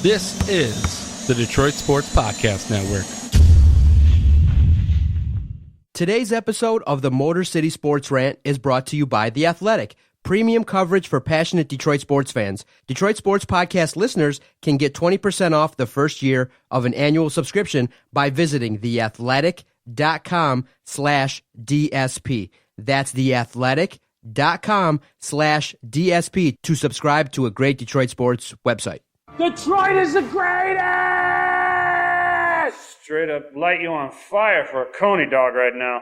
This is the Detroit Sports Podcast Network. Today's episode of the Motor City Sports Rant is brought to you by The Athletic, premium coverage for passionate Detroit sports fans. Detroit Sports Podcast listeners can get 20% off the first year of an annual subscription by visiting theathletic.com/DSP. That's theathletic.com/DSP to subscribe to a great Detroit sports website. Detroit is the greatest! Straight up light you on fire for a coney dog right now.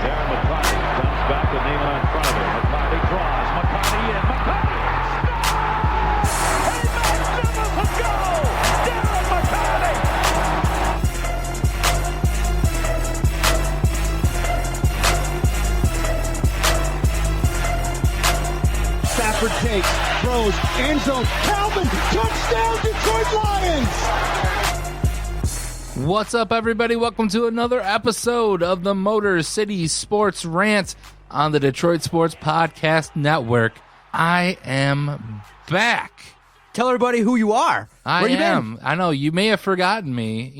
Darren McCarty comes back to Neiman in front of him. McCarty draws. McCarty in. McCarty scores! A magnificent goal! Darren McCarty! Stafford takes, throws, end zone, Calvin, touchdown, Detroit Lions! What's up, everybody? Welcome to another episode of the Motor City Sports Rant on the Detroit Sports Podcast Network. I am back. Tell everybody who you are. I Where you am. been? I know you may have forgotten me,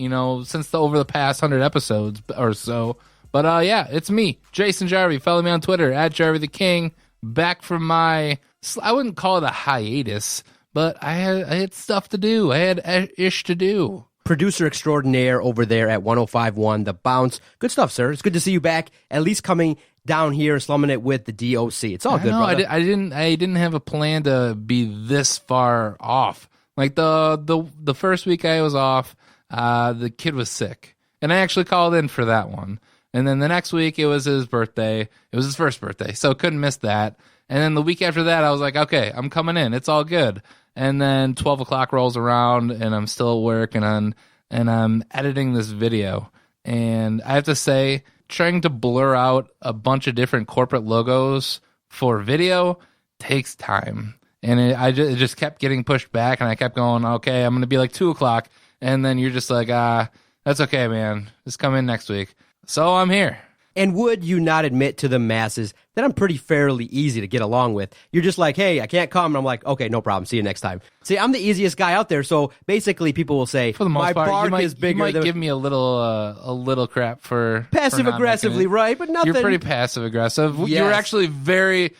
since over the past 100 episodes or so. But yeah, it's me, Jason Jarvie. Follow me on Twitter at Jarvie the King. Back from my, I wouldn't call it a hiatus, but I had stuff to do. I had ish to do. Producer extraordinaire over there at 105.1 The Bounce. Good stuff, sir. It's good to see you back, at least coming down here and slumming it with the DOC. It's all good, brother. I didn't have a plan to be this far off. Like the first week I was off, the kid was sick, and I actually called in for that one. And then the next week, it was his birthday. It was his first birthday, so couldn't miss that. And then the week after that, I was like, okay, I'm coming in. It's all good. And then 12 o'clock rolls around, and I'm still at work, and I'm editing this video. And I have to say, trying to blur out a bunch of different corporate logos for video takes time. And it just kept getting pushed back, and I kept going, okay, I'm going to be like 2 o'clock. And then you're just like, that's okay, man. Just come in next week. So I'm here. And would you not admit to the masses that I'm pretty fairly easy to get along with? You're just like, hey, I can't come. And I'm like, okay, no problem. See you next time. See, I'm the easiest guy out there. So basically people will say, for the most my part, bark is bigger. You might give me a little crap for passive aggressively, right? But nothing. You're pretty passive aggressive. Yes. You were actually very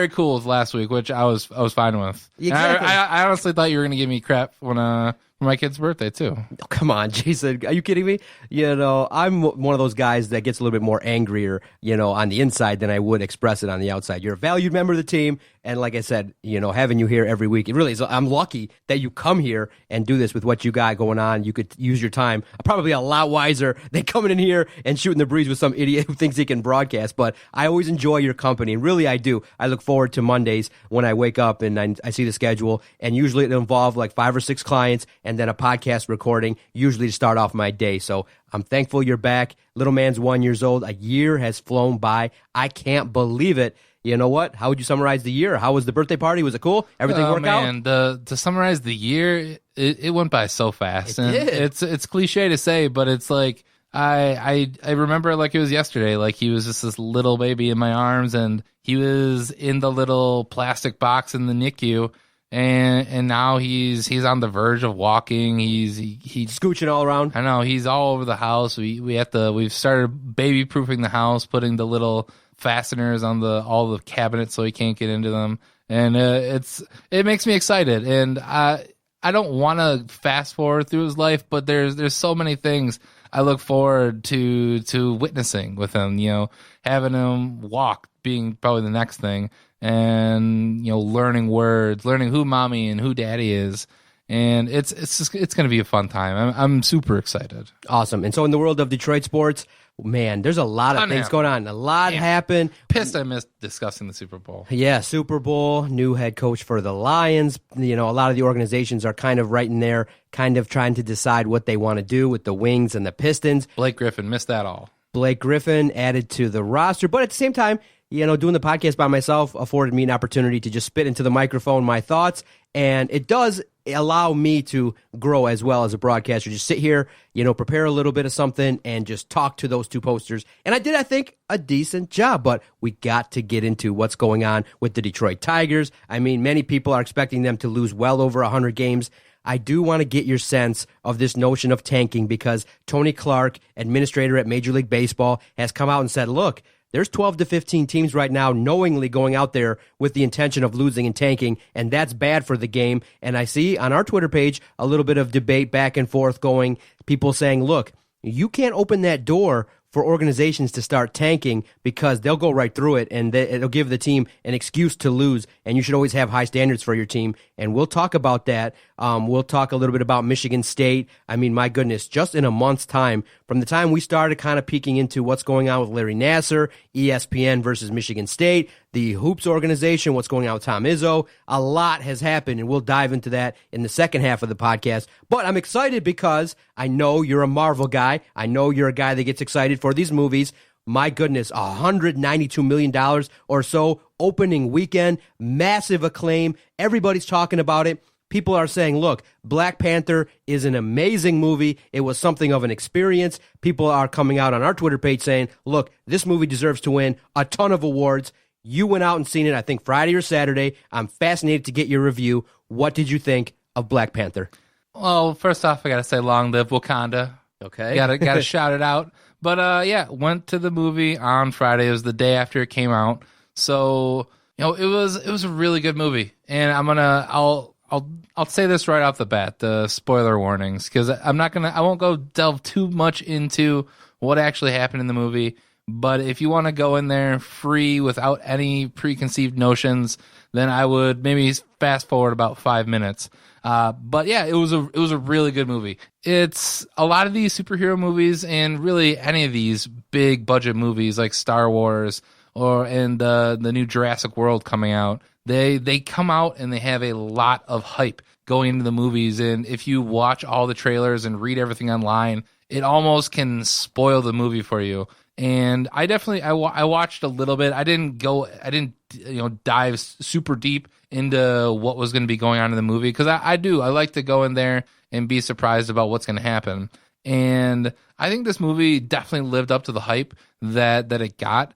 cool with last week, which I was fine with. Exactly. I honestly thought you were going to give me crap when for my kid's birthday too. Oh, come on, Jason. Are you kidding me? I'm one of those guys that gets a little bit more angrier, on the inside than I would express it on the outside. You're a valued member of the team. And like I said, having you here every week, it really is. I'm lucky that you come here and do this with what you got going on. You could use your time probably a lot wiser than coming in here and shooting the breeze with some idiot who thinks he can broadcast. But I always enjoy your company. And really, I do. I look forward to Mondays when I wake up and I see the schedule. And usually it involves like 5 or 6 clients and then a podcast recording, usually to start off my day. So I'm thankful you're back. Little man's 1 year old. A year has flown by. I can't believe it. You know what? How would you summarize the year? How was the birthday party? Was it cool? Everything worked out? To summarize the year, it went by so fast. It did. It's cliche to say, but it's like I remember it like it was yesterday. Like he was just this little baby in my arms, and he was in the little plastic box in the NICU. And now he's on the verge of walking. He's Scooching all around. I know, he's all over the house. We've started baby proofing the house, putting the little fasteners on all the cabinets so he can't get into them. And it makes me excited. And I don't want to fast forward through his life, but there's so many things I look forward to witnessing with him. Having him walk being probably the next thing. And learning words, learning who mommy and who daddy is, and it's going to be a fun time. I'm super excited. Awesome. And so in the world of Detroit sports, man, there's a lot of things going on. A lot happened. Pissed I missed discussing the Super Bowl. Yeah, Super Bowl, new head coach for the Lions. A lot of the organizations are kind of right in there, kind of trying to decide what they want to do with the Wings and the Pistons. Blake Griffin missed that all. Blake Griffin added to the roster, but at the same time, doing the podcast by myself afforded me an opportunity to just spit into the microphone my thoughts, and it does allow me to grow as well as a broadcaster. Just sit here, prepare a little bit of something and just talk to those two posters. And I did, I think, a decent job, but we got to get into what's going on with the Detroit Tigers. I mean, many people are expecting them to lose well over 100 games. I do want to get your sense of this notion of tanking because Tony Clark, administrator at Major League Baseball, has come out and said, look, there's 12 to 15 teams right now knowingly going out there with the intention of losing and tanking, and that's bad for the game. And I see on our Twitter page a little bit of debate back and forth going, people saying, look, you can't open that door for organizations to start tanking because they'll go right through it and it'll give the team an excuse to lose, and you should always have high standards for your team. And we'll talk about that. We'll talk a little bit about Michigan State. I mean, my goodness, just in a month's time, from the time we started kind of peeking into what's going on with Larry Nassar, ESPN versus Michigan State, the Hoops organization, what's going on with Tom Izzo, a lot has happened, and we'll dive into that in the second half of the podcast. But I'm excited because I know you're a Marvel guy. I know you're a guy that gets excited for these movies. My goodness, $192 million or so opening weekend, massive acclaim. Everybody's talking about it. People are saying, look, Black Panther is an amazing movie. It was something of an experience. People are coming out on our Twitter page saying, look, this movie deserves to win a ton of awards. You went out and seen it, I think, Friday or Saturday. I'm fascinated to get your review. What did you think of Black Panther? Well, first off, I got to say long live Wakanda. Okay. Got to shout it out. But yeah, went to the movie on Friday. It was the day after it came out. So, it was a really good movie. And I'll say this right off the bat, the spoiler warnings, because I won't go delve too much into what actually happened in the movie. But if you want to go in there free without any preconceived notions, then I would maybe fast forward about 5 minutes. But yeah, it was a really good movie. It's a lot of these superhero movies, and really any of these big budget movies like Star Wars and the new Jurassic World coming out. They come out and they have a lot of hype going into the movies. And if you watch all the trailers and read everything online, it almost can spoil the movie for you. And I watched a little bit. I didn't dive super deep into what was going to be going on in the movie, because I like to go in there and be surprised about what's going to happen. And I think this movie definitely lived up to the hype that it got.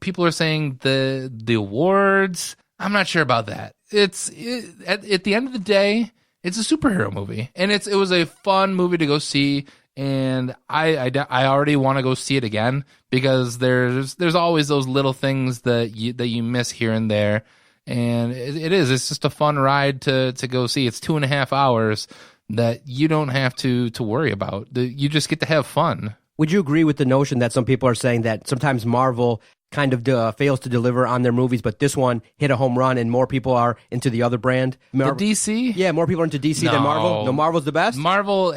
People are saying the awards. I'm not sure about that. At the end of the day, it's a superhero movie, and it was a fun movie to go see. And I already want to go see it again, because there's always those little things that you miss here and there, and it's just a fun ride to go see. It's 2.5 hours that you don't have to worry about. You just get to have fun. Would you agree with the notion that some people are saying that sometimes Marvel kind of fails to deliver on their movies, but this one hit a home run and more people are into the other brand? The DC? Yeah, more people are into DC than Marvel? No, Marvel's the best? Marvel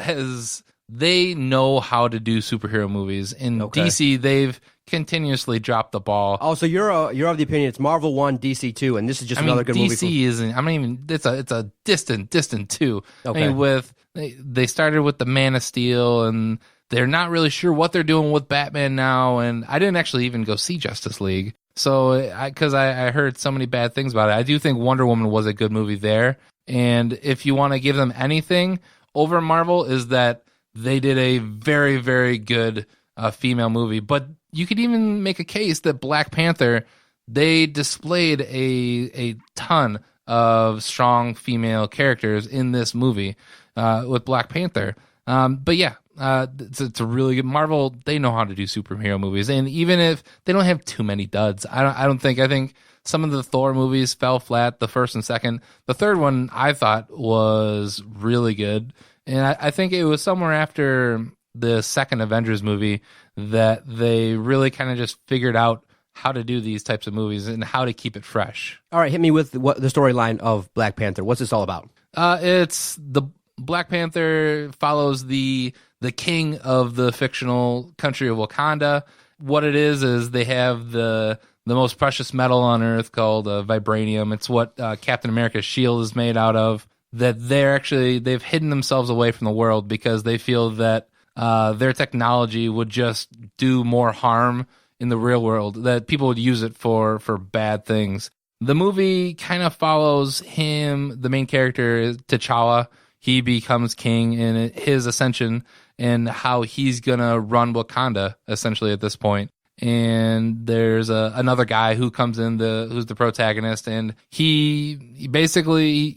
they know how to do superhero movies. In DC, they've continuously dropped the ball. Oh, so you're of the opinion it's Marvel 1, DC 2, and this is just another good movie. DC isn't. I mean, it's a distant 2. Okay. I mean, they started with the Man of Steel, and they're not really sure what they're doing with Batman now. And I didn't actually even go see Justice League, so because I heard so many bad things about it. I do think Wonder Woman was a good movie there. And if you want to give them anything over Marvel, is that they did a very, very good female movie. But you could even make a case that Black Panther, they displayed a ton of strong female characters in this movie with Black Panther. But yeah, it's a really good Marvel. They know how to do superhero movies, and even if they don't have too many duds, I think some of the Thor movies fell flat, the first and second. The third one I thought was really good. And I think it was somewhere after the second Avengers movie that they really kind of just figured out how to do these types of movies and how to keep it fresh. All right, hit me with the storyline of Black Panther. What's this all about? It's the Black Panther follows the king of the fictional country of Wakanda. What it is they have the most precious metal on Earth called vibranium. It's what Captain America's shield is made out of. That they've hidden themselves away from the world because they feel that their technology would just do more harm in the real world, that people would use it for bad things. The movie kind of follows him, the main character, T'Challa. He becomes king in his ascension and how he's going to run Wakanda, essentially, at this point. And there's another guy who comes in, who's the protagonist, and he basically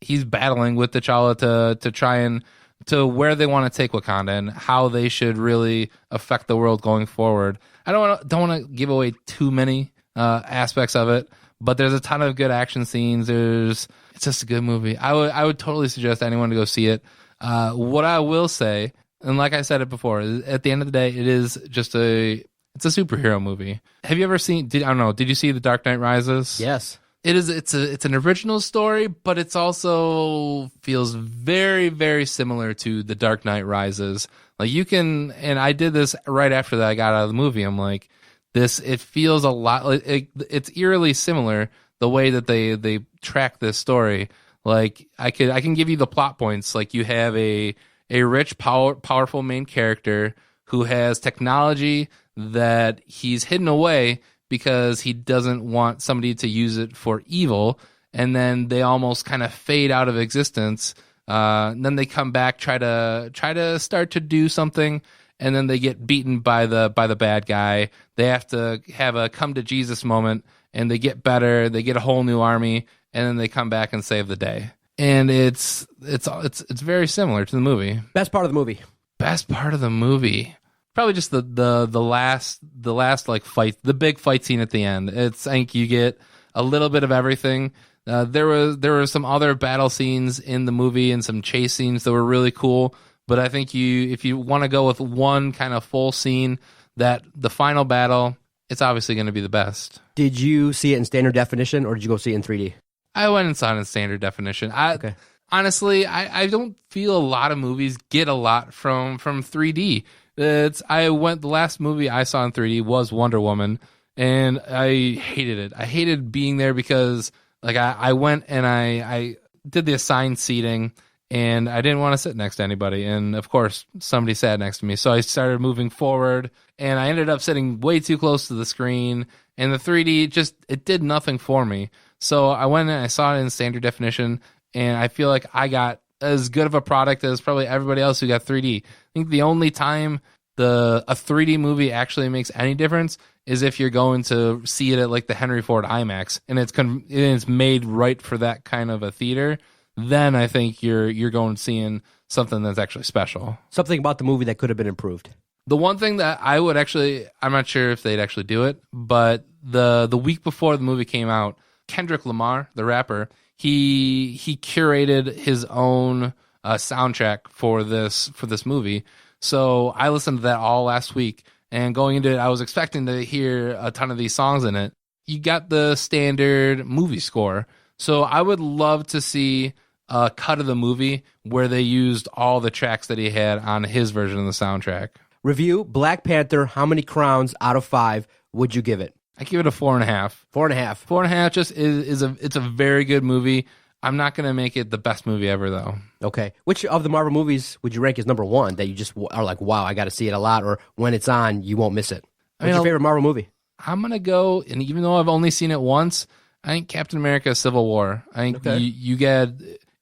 he's battling with T'Challa to try and to where they want to take Wakanda and how they should really affect the world going forward. I don't want to give away too many aspects of it, but there's a ton of good action scenes. It's just a good movie. I would totally suggest anyone to go see it. What I will say, and like I said it before, at the end of the day, it is just it's a superhero movie. Have you ever seen? Did you see The Dark Knight Rises? Yes. It's an original story, but it's also feels very, very similar to The Dark Knight Rises. Like you can, and I did this right after that I got out of the movie. I'm like, it feels a lot like it's eerily similar the way that they track this story. Like I can give you the plot points. Like you have a rich, powerful main character who has technology that he's hidden away because he doesn't want somebody to use it for evil, and then they almost kind of fade out of existence. Then they come back, try to start to do something, and then they get beaten by the bad guy. They have to have a come to Jesus moment, and they get better. They get a whole new army, and then they come back and save the day. And it's very similar to the movie. Best part of the movie. Best part of the movie. Probably just the last like fight, the big fight scene at the end. I think you get a little bit of everything. There were some other battle scenes in the movie and some chase scenes that were really cool. But I think if you want to go with one kind of full scene, that the final battle, it's obviously going to be the best. Did you see it in standard definition, or did you go see it in 3D? I went and saw it in standard definition. Okay. Honestly, I don't feel a lot of movies get a lot from 3D. The last movie I saw in 3D was Wonder Woman, and I hated it. I hated being there because like I went and I did the assigned seating, and I didn't want to sit next to anybody. And of course, somebody sat next to me, so I started moving forward, and I ended up sitting way too close to the screen. And the 3D it did nothing for me. So I went and I saw it in standard definition, and I feel like I got as good of a product as probably everybody else who got 3D. I think the only time a 3D movie actually makes any difference is if you're going to see it at like the Henry Ford IMAX, and it's made right for that kind of a theater. Then I think you're going seeing something that's actually special. Something about the movie that could have been improved. The one thing that I'm not sure if they'd actually do it, but the week before the movie came out, Kendrick Lamar, the rapper, he curated his own soundtrack for this movie. So I listened to that all last week, and going into it, I was expecting to hear a ton of these songs in it. You got the standard movie score. So I would love to see a cut of the movie where they used all the tracks that he had on his version of the soundtrack. Review, Black Panther, how many crowns out of 5 would you give it? I give it a 4.5. 4.5. 4.5 just it's a very good movie. I'm not going to make it the best movie ever, though. Okay. Which of the Marvel movies would you rank as number 1 that you just are like, wow, I got to see it a lot, or when it's on, you won't miss it? What's your favorite Marvel movie? I'm going to go, and even though I've only seen it once, I think Captain America Civil War. I think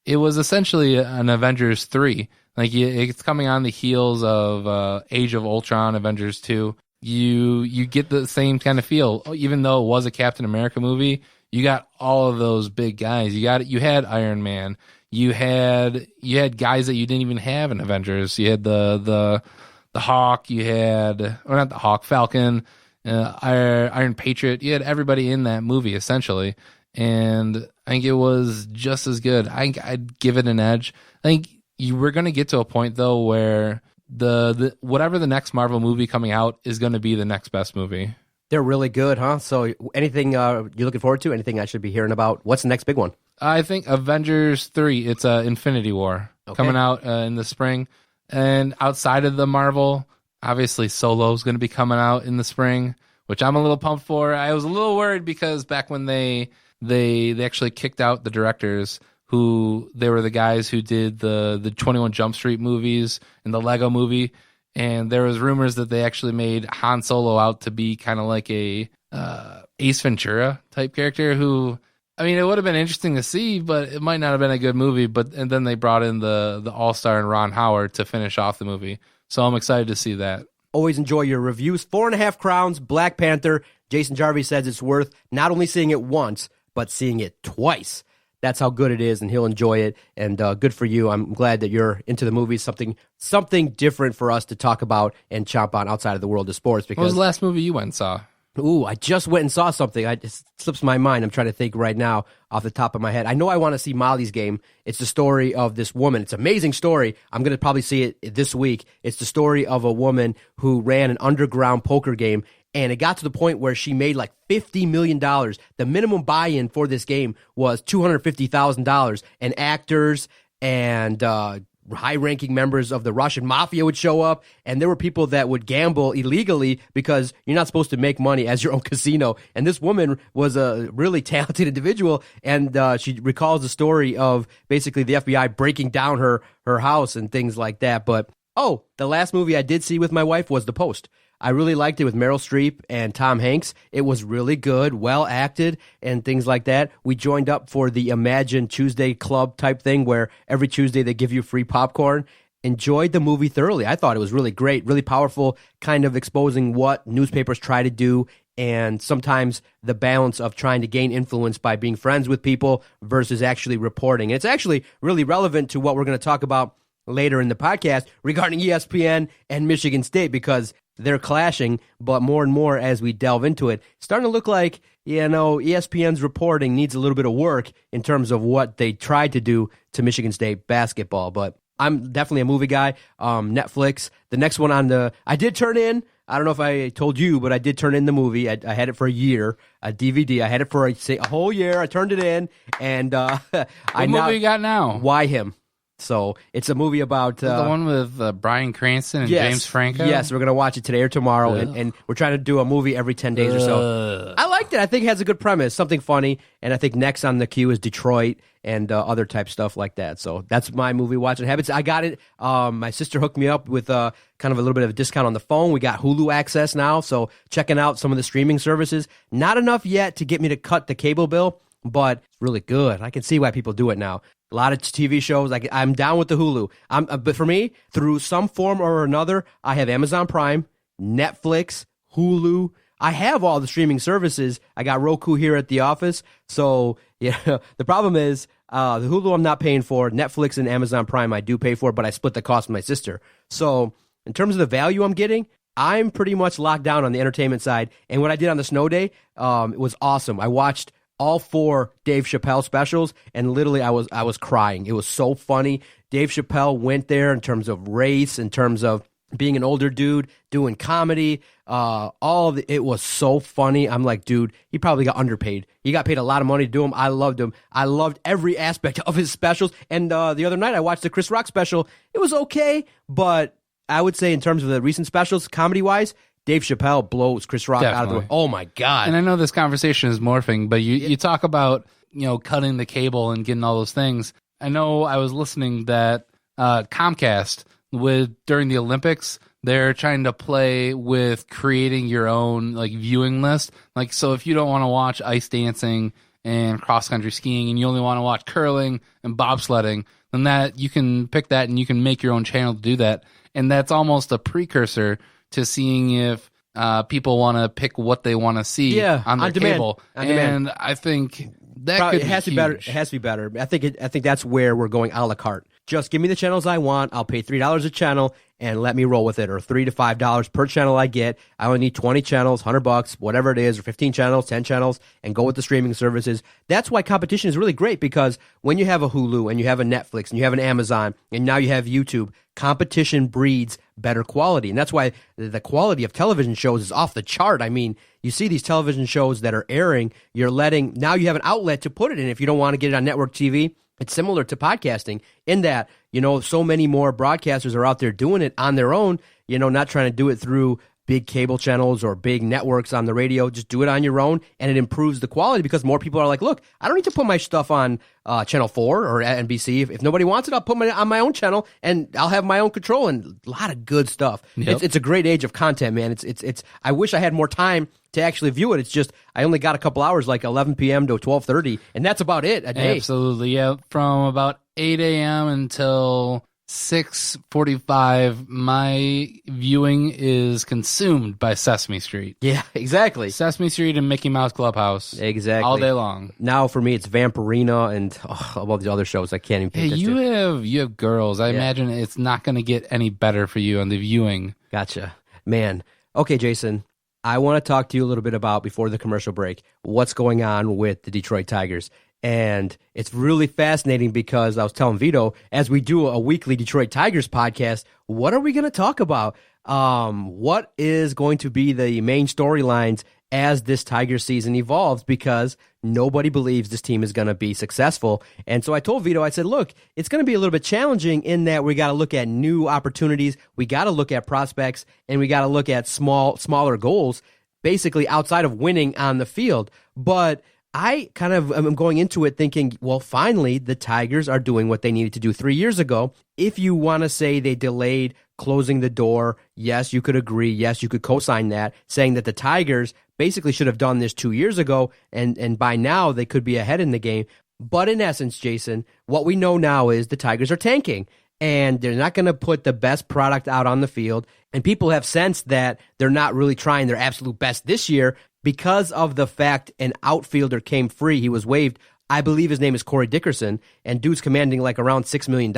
it was essentially an Avengers 3. Like it's coming on the heels of Age of Ultron, Avengers 2. You get the same kind of feel, even though it was a Captain America movie. You got all of those big guys. You had Iron Man. You had guys that you didn't even have in Avengers. You had the Hawk. You had, or not the Hawk, Falcon, Iron Patriot. You had everybody in that movie essentially, and I think it was just as good. I'd give it an edge. I think you were going to get to a point though where the whatever the next Marvel movie coming out is going to be the next best movie. They're really good, huh? So anything you're looking forward to? Anything I should be hearing about? What's the next big one? I think Avengers 3. It's Infinity War coming out in the spring. And outside of the Marvel, obviously Solo is going to be coming out in the spring, which I'm a little pumped for. I was a little worried because back when they actually kicked out the directors, who they were the guys who did the 21 Jump Street movies and the Lego movie. And there was rumors that they actually made Han Solo out to be kind of like a Ace Ventura type character who, I mean, it would have been interesting to see, but it might not have been a good movie. And then they brought in the all-star and Ron Howard to finish off the movie. So I'm excited to see that. Always enjoy your reviews. 4.5 Crowns, Black Panther. Jason Jarvie says it's worth not only seeing it once, but seeing it twice. That's how good it is, and he'll enjoy it. And good for you. I'm glad that you're into the movies. Something different for us to talk about and chomp on outside of the world of sports. Because what was the last movie you went and saw? Ooh, I just went and saw something. It slips my mind. I'm trying to think right now off the top of my head. I know I want to see Molly's Game. It's the story of this woman. It's an amazing story. I'm going to probably see it this week. It's the story of a woman who ran an underground poker game, and it got to the point where she made like $50 million. The minimum buy-in for this game was $250,000, and actors and high-ranking members of the Russian mafia would show up, and there were people that would gamble illegally because you're not supposed to make money as your own casino. And this woman was a really talented individual, and she recalls the story of basically the FBI breaking down her house and things like that. But, the last movie I did see with my wife was The Post. I really liked it with Meryl Streep and Tom Hanks. It was really good, well acted, and things like that. We joined up for the Imagine Tuesday Club type thing where every Tuesday they give you free popcorn. Enjoyed the movie thoroughly. I thought it was really great, really powerful, kind of exposing what newspapers try to do and sometimes the balance of trying to gain influence by being friends with people versus actually reporting. And it's actually really relevant to what we're going to talk about later in the podcast regarding ESPN and Michigan State, because they're clashing, but more and more as we delve into it, it's starting to look like, ESPN's reporting needs a little bit of work in terms of what they tried to do to Michigan State basketball. But I'm definitely a movie guy. Netflix, the next one I did turn in, I don't know if I told you, but I did turn in the movie. I had it for a year, a DVD. I had it for a whole year. I turned it in, and what movie you got now? Why Him? So it's a movie about the one with Bryan Cranston and James Franco. Yes, we're gonna watch it today or tomorrow, and we're trying to do a movie every 10 days or so. I liked it. I think it has a good premise, something funny, and I think next on the queue is Detroit and other type stuff like that. So that's my movie watching habits. I got it. My sister hooked me up with kind of a little bit of a discount on the phone. We got Hulu access now, so checking out some of the streaming services. Not enough yet to get me to cut the cable bill, but it's really good. I can see why people do it now. A lot of TV shows. I'm down with the Hulu. But for me, through some form or another, I have Amazon Prime, Netflix, Hulu. I have all the streaming services. I got Roku here at the office. So, the problem is the Hulu I'm not paying for. Netflix and Amazon Prime I do pay for, but I split the cost with my sister. So in terms of the value I'm getting, I'm pretty much locked down on the entertainment side. And what I did on the snow day, it was awesome. I watched all 4 Dave Chappelle specials, and literally I was crying. It was so funny. Dave Chappelle went there in terms of race, in terms of being an older dude, doing comedy, it was so funny. I'm like, dude, he probably got underpaid. He got paid a lot of money to do them. I loved him. I loved every aspect of his specials. And the other night I watched the Chris Rock special. It was okay, but I would say in terms of the recent specials, comedy-wise, Dave Chappelle blows Chris Rock out of the way. Oh, my God. And I know this conversation is morphing, but you talk about, cutting the cable and getting all those things. I know I was listening that Comcast, during the Olympics, they're trying to play with creating your own viewing list. So if you don't want to watch ice dancing and cross-country skiing and you only want to watch curling and bobsledding, then that you can pick that and you can make your own channel to do that. And that's almost a precursor to seeing if people want to pick what they want to see on their cable. And I think that it has to be better. It has to be better. I think that's where we're going a la carte. Just give me the channels I want. I'll pay $3 a channel and let me roll with it, or $3 to $5 per channel I get. I only need 20 channels, $100, whatever it is, or 15 channels, 10 channels, and go with the streaming services. That's why competition is really great, because when you have a Hulu and you have a Netflix and you have an Amazon and now you have YouTube, competition breeds better quality. And that's why the quality of television shows is off the chart. I mean, you see these television shows that are airing, now you have an outlet to put it in if you don't want to get it on network TV. It's similar to podcasting in that, so many more broadcasters are out there doing it on their own, not trying to do it through big cable channels or big networks on the radio. Just do it on your own, and it improves the quality because more people are like, look, I don't need to put my stuff on Channel 4 or NBC. If nobody wants it, I'll put it on my own channel, and I'll have my own control, and a lot of good stuff. Yep. It's a great age of content, man. It's. I wish I had more time to actually view it. It's just I only got a couple hours, like 11 p.m. to 12:30, and that's about it a day. Absolutely, yeah. From about 8 a.m. until 6:45, my viewing is consumed by Sesame Street. Yeah, exactly. Sesame Street and Mickey Mouse Clubhouse. Exactly. All day long. Now for me, it's Vampirina and all these other shows I can't even Hey, think you have girls. I imagine it's not going to get any better for you on the viewing. Gotcha. Man. Okay, Jason, I want to talk to you a little bit about, before the commercial break, what's going on with the Detroit Tigers. And it's really fascinating because I was telling Vito, as we do a weekly Detroit Tigers podcast, what are we going to talk about? What is going to be the main storylines as this Tigers season evolves? Because nobody believes this team is going to be successful. And so I told Vito, I said, look, it's going to be a little bit challenging in that we got to look at new opportunities. We got to look at prospects, and we got to look at smaller goals, basically outside of winning on the field. But I kind of am going into it thinking, well, finally, the Tigers are doing what they needed to do 3 years ago. If you want to say they delayed closing the door, yes, you could agree. Yes, you could co-sign that, saying that the Tigers basically should have done this 2 years ago, and by now they could be ahead in the game. But in essence, Jason, what we know now is the Tigers are tanking, and they're not going to put the best product out on the field. And people have sensed that they're not really trying their absolute best this year, because of the fact an outfielder came free. He was waived. I believe his name is Corey Dickerson, and dude's commanding like around $6 million.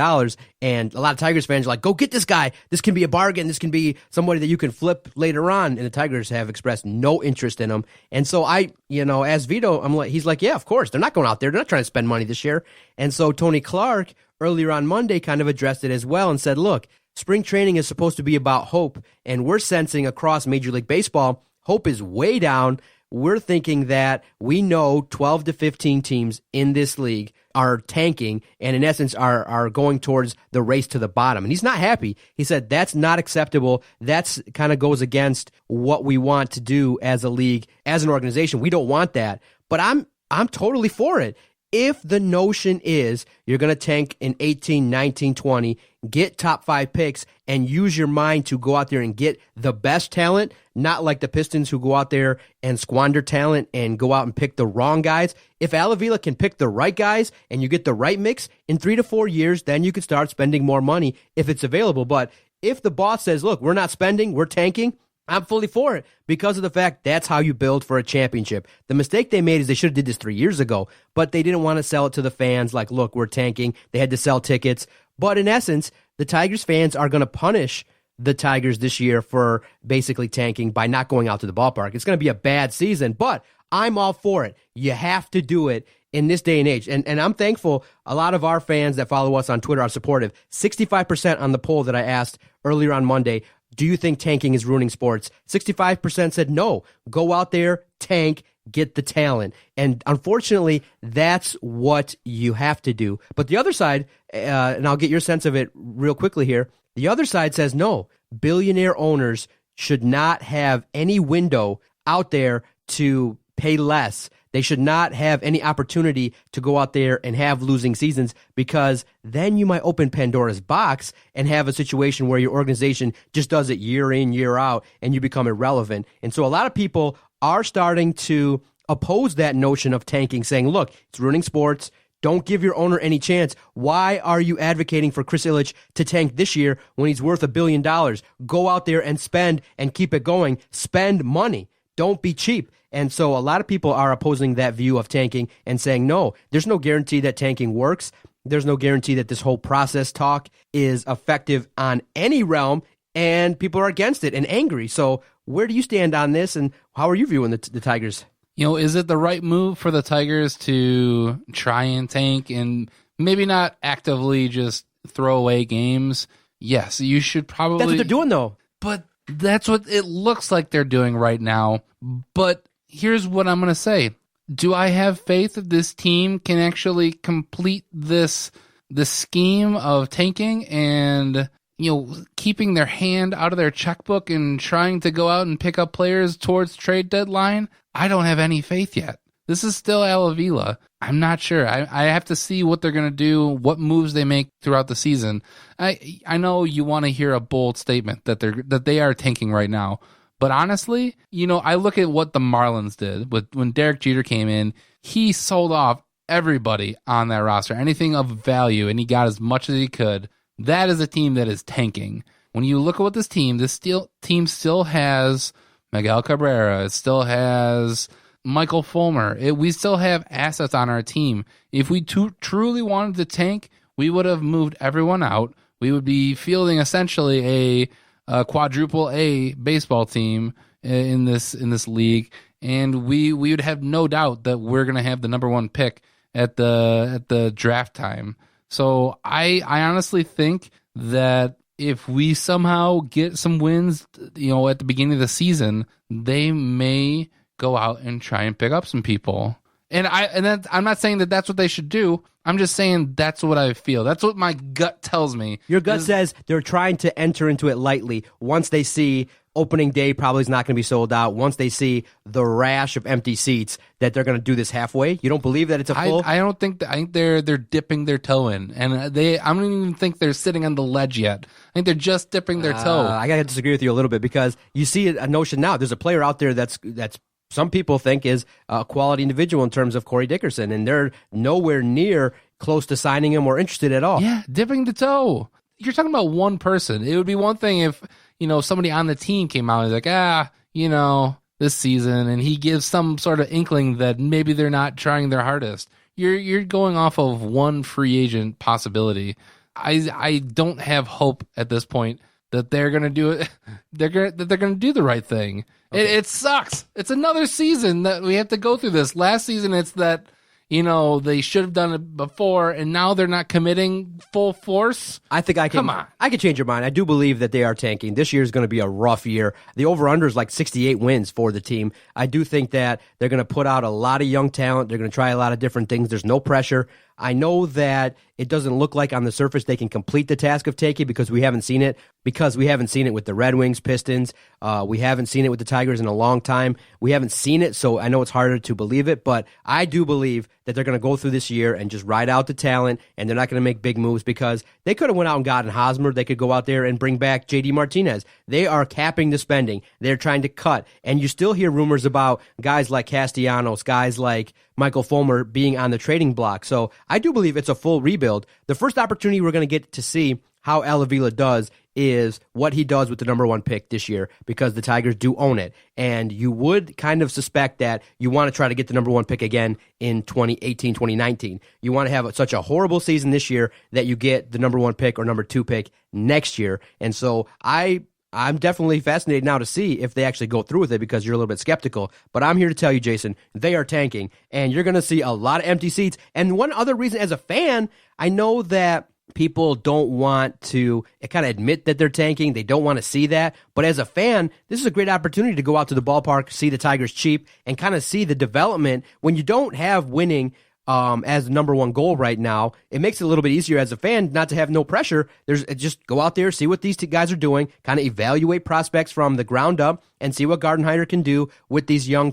And a lot of Tigers fans are like, go get this guy. This can be a bargain. This can be somebody that you can flip later on. And the Tigers have expressed no interest in him. And so as Vito, he's like, yeah, of course. They're not going out there. They're not trying to spend money this year. And so Tony Clark earlier on Monday kind of addressed it as well and said, look, spring training is supposed to be about hope. And we're sensing across Major League Baseball, hope is way down. We're thinking that we know 12 to 15 teams in this league are tanking and in essence are going towards the race to the bottom. And he's not happy. He said that's not acceptable. That's kind of goes against what we want to do as a league, as an organization. We don't want that. But I'm totally for it. If the notion is you're going to tank in 18, 19, 20, get top 5 picks, and use your mind to go out there and get the best talent, not like the Pistons who go out there and squander talent and go out and pick the wrong guys. If Al Avila can pick the right guys and you get the right mix, in 3 to 4 years, then you can start spending more money if it's available. But if the boss says, look, we're not spending, we're tanking, I'm fully for it because of the fact that's how you build for a championship. The mistake they made is they should have did this 3 years ago, but they didn't want to sell it to the fans like, look, we're tanking. They had to sell tickets. But in essence, the Tigers fans are going to punish the Tigers this year for basically tanking by not going out to the ballpark. It's going to be a bad season, but I'm all for it. You have to do it in this day and age. And I'm thankful a lot of our fans that follow us on Twitter are supportive. 65% on the poll that I asked earlier on Monday, do you think tanking is ruining sports? 65% said no. Go out there, tank, get the talent. And unfortunately, that's what you have to do. But the other side, and I'll get your sense of it real quickly here, the other side says no. Billionaire owners should not have any window out there to pay less. They should not have any opportunity to go out there and have losing seasons, because then you might open Pandora's box and have a situation where your organization just does it year in, year out, and you become irrelevant. And so a lot of people are starting to oppose that notion of tanking, saying, look, it's ruining sports. Don't give your owner any chance. Why are you advocating for Chris Ilitch to tank this year when he's worth $1 billion? Go out there and spend and keep it going. Spend money. Don't be cheap. And so a lot of people are opposing that view of tanking and saying, no, there's no guarantee that tanking works. There's no guarantee that this whole process talk is effective on any realm, and people are against it and angry. So where do you stand on this, and how are you viewing the Tigers? Is it the right move for the Tigers to try and tank and maybe not actively just throw away games? Yes, you should probably. That's what they're doing, though. But that's what it looks like they're doing right now. But here's what I'm going to say. Do I have faith that this team can actually complete this scheme of tanking and keeping their hand out of their checkbook and trying to go out and pick up players towards trade deadline, I don't have any faith yet. This is still Al Avila. I'm not sure. I have to see what they're going to do, what moves they make throughout the season. I know you want to hear a bold statement that they are tanking right now. But honestly, I look at what the Marlins did when Derek Jeter came in. He sold off everybody on that roster, anything of value, and he got as much as he could. That is a team that is tanking. When you look at what this team still has Miguel Cabrera. It still has Michael Fulmer. We still have assets on our team. If we truly wanted to tank, we would have moved everyone out. We would be fielding essentially a quadruple A baseball team in this league, and we would have no doubt that we're going to have the number one pick at the draft time. So I honestly think that if we somehow get some wins, at the beginning of the season, they may go out and try and pick up some people. And I'm not saying that that's what they should do. I'm just saying that's what I feel. That's what my gut tells me. Your gut says they're trying to enter into it lightly. Once they see opening day probably is not going to be sold out. Once they see the rash of empty seats, that they're going to do this halfway. You don't believe that it's a full? I don't think. I think they're dipping their toe in, and I don't even think they're sitting on the ledge yet. I think they're just dipping their toe. I got to disagree with you a little bit, because you see a notion now. There's a player out there that's some people think is a quality individual in terms of Corey Dickerson, and they're nowhere near close to signing him or interested at all. Yeah, dipping the toe. You're talking about one person. It would be one thing if somebody on the team came out and was like, this season, and he gives some sort of inkling that maybe they're not trying their hardest. You're going off of one free agent possibility. I don't have hope at this point that they're going to do it. They're going to do the right thing. Okay. It sucks. It's another season that we have to go through this. Last season, it's that they should have done it before, and now they're not committing full force. I think I can. Come on. I can change your mind. I do believe that they are tanking. This year is going to be a rough year. The over-under is like 68 wins for the team. I do think that they're going to put out a lot of young talent. They're going to try a lot of different things. There's no pressure. I know that it doesn't look like on the surface they can complete the task of tanking because we haven't seen it. Because we haven't seen it with the Red Wings, Pistons. We haven't seen it with the Tigers in a long time. We haven't seen it, so I know it's harder to believe it. But I do believe that they're going to go through this year and just ride out the talent, and they're not going to make big moves because they could have went out and gotten Hosmer. They could go out there and bring back J.D. Martinez. They are capping the spending. They're trying to cut. And you still hear rumors about guys like Castellanos, guys like Michael Fulmer being on the trading block. So I do believe it's a full rebuild. The first opportunity we're going to get to see how Al Avila does is what he does with the number one pick this year, because the Tigers do own it. And you would kind of suspect that you want to try to get the number one pick again in 2018, 2019. You want to have such a horrible season this year that you get the number one pick or number two pick next year. And so I'm definitely fascinated now to see if they actually go through with it, because you're a little bit skeptical. But I'm here to tell you, Jason, they are tanking, and you're going to see a lot of empty seats. And one other reason, as a fan, I know that people don't want to kind of admit that they're tanking. They don't want to see that. But as a fan, this is a great opportunity to go out to the ballpark, see the Tigers cheap, and kind of see the development. When you don't have winning as the number one goal right now, it makes it a little bit easier as a fan not to have no pressure. Just go out there, see what these two guys are doing, kind of evaluate prospects from the ground up, and see what Gardenhire can do with these young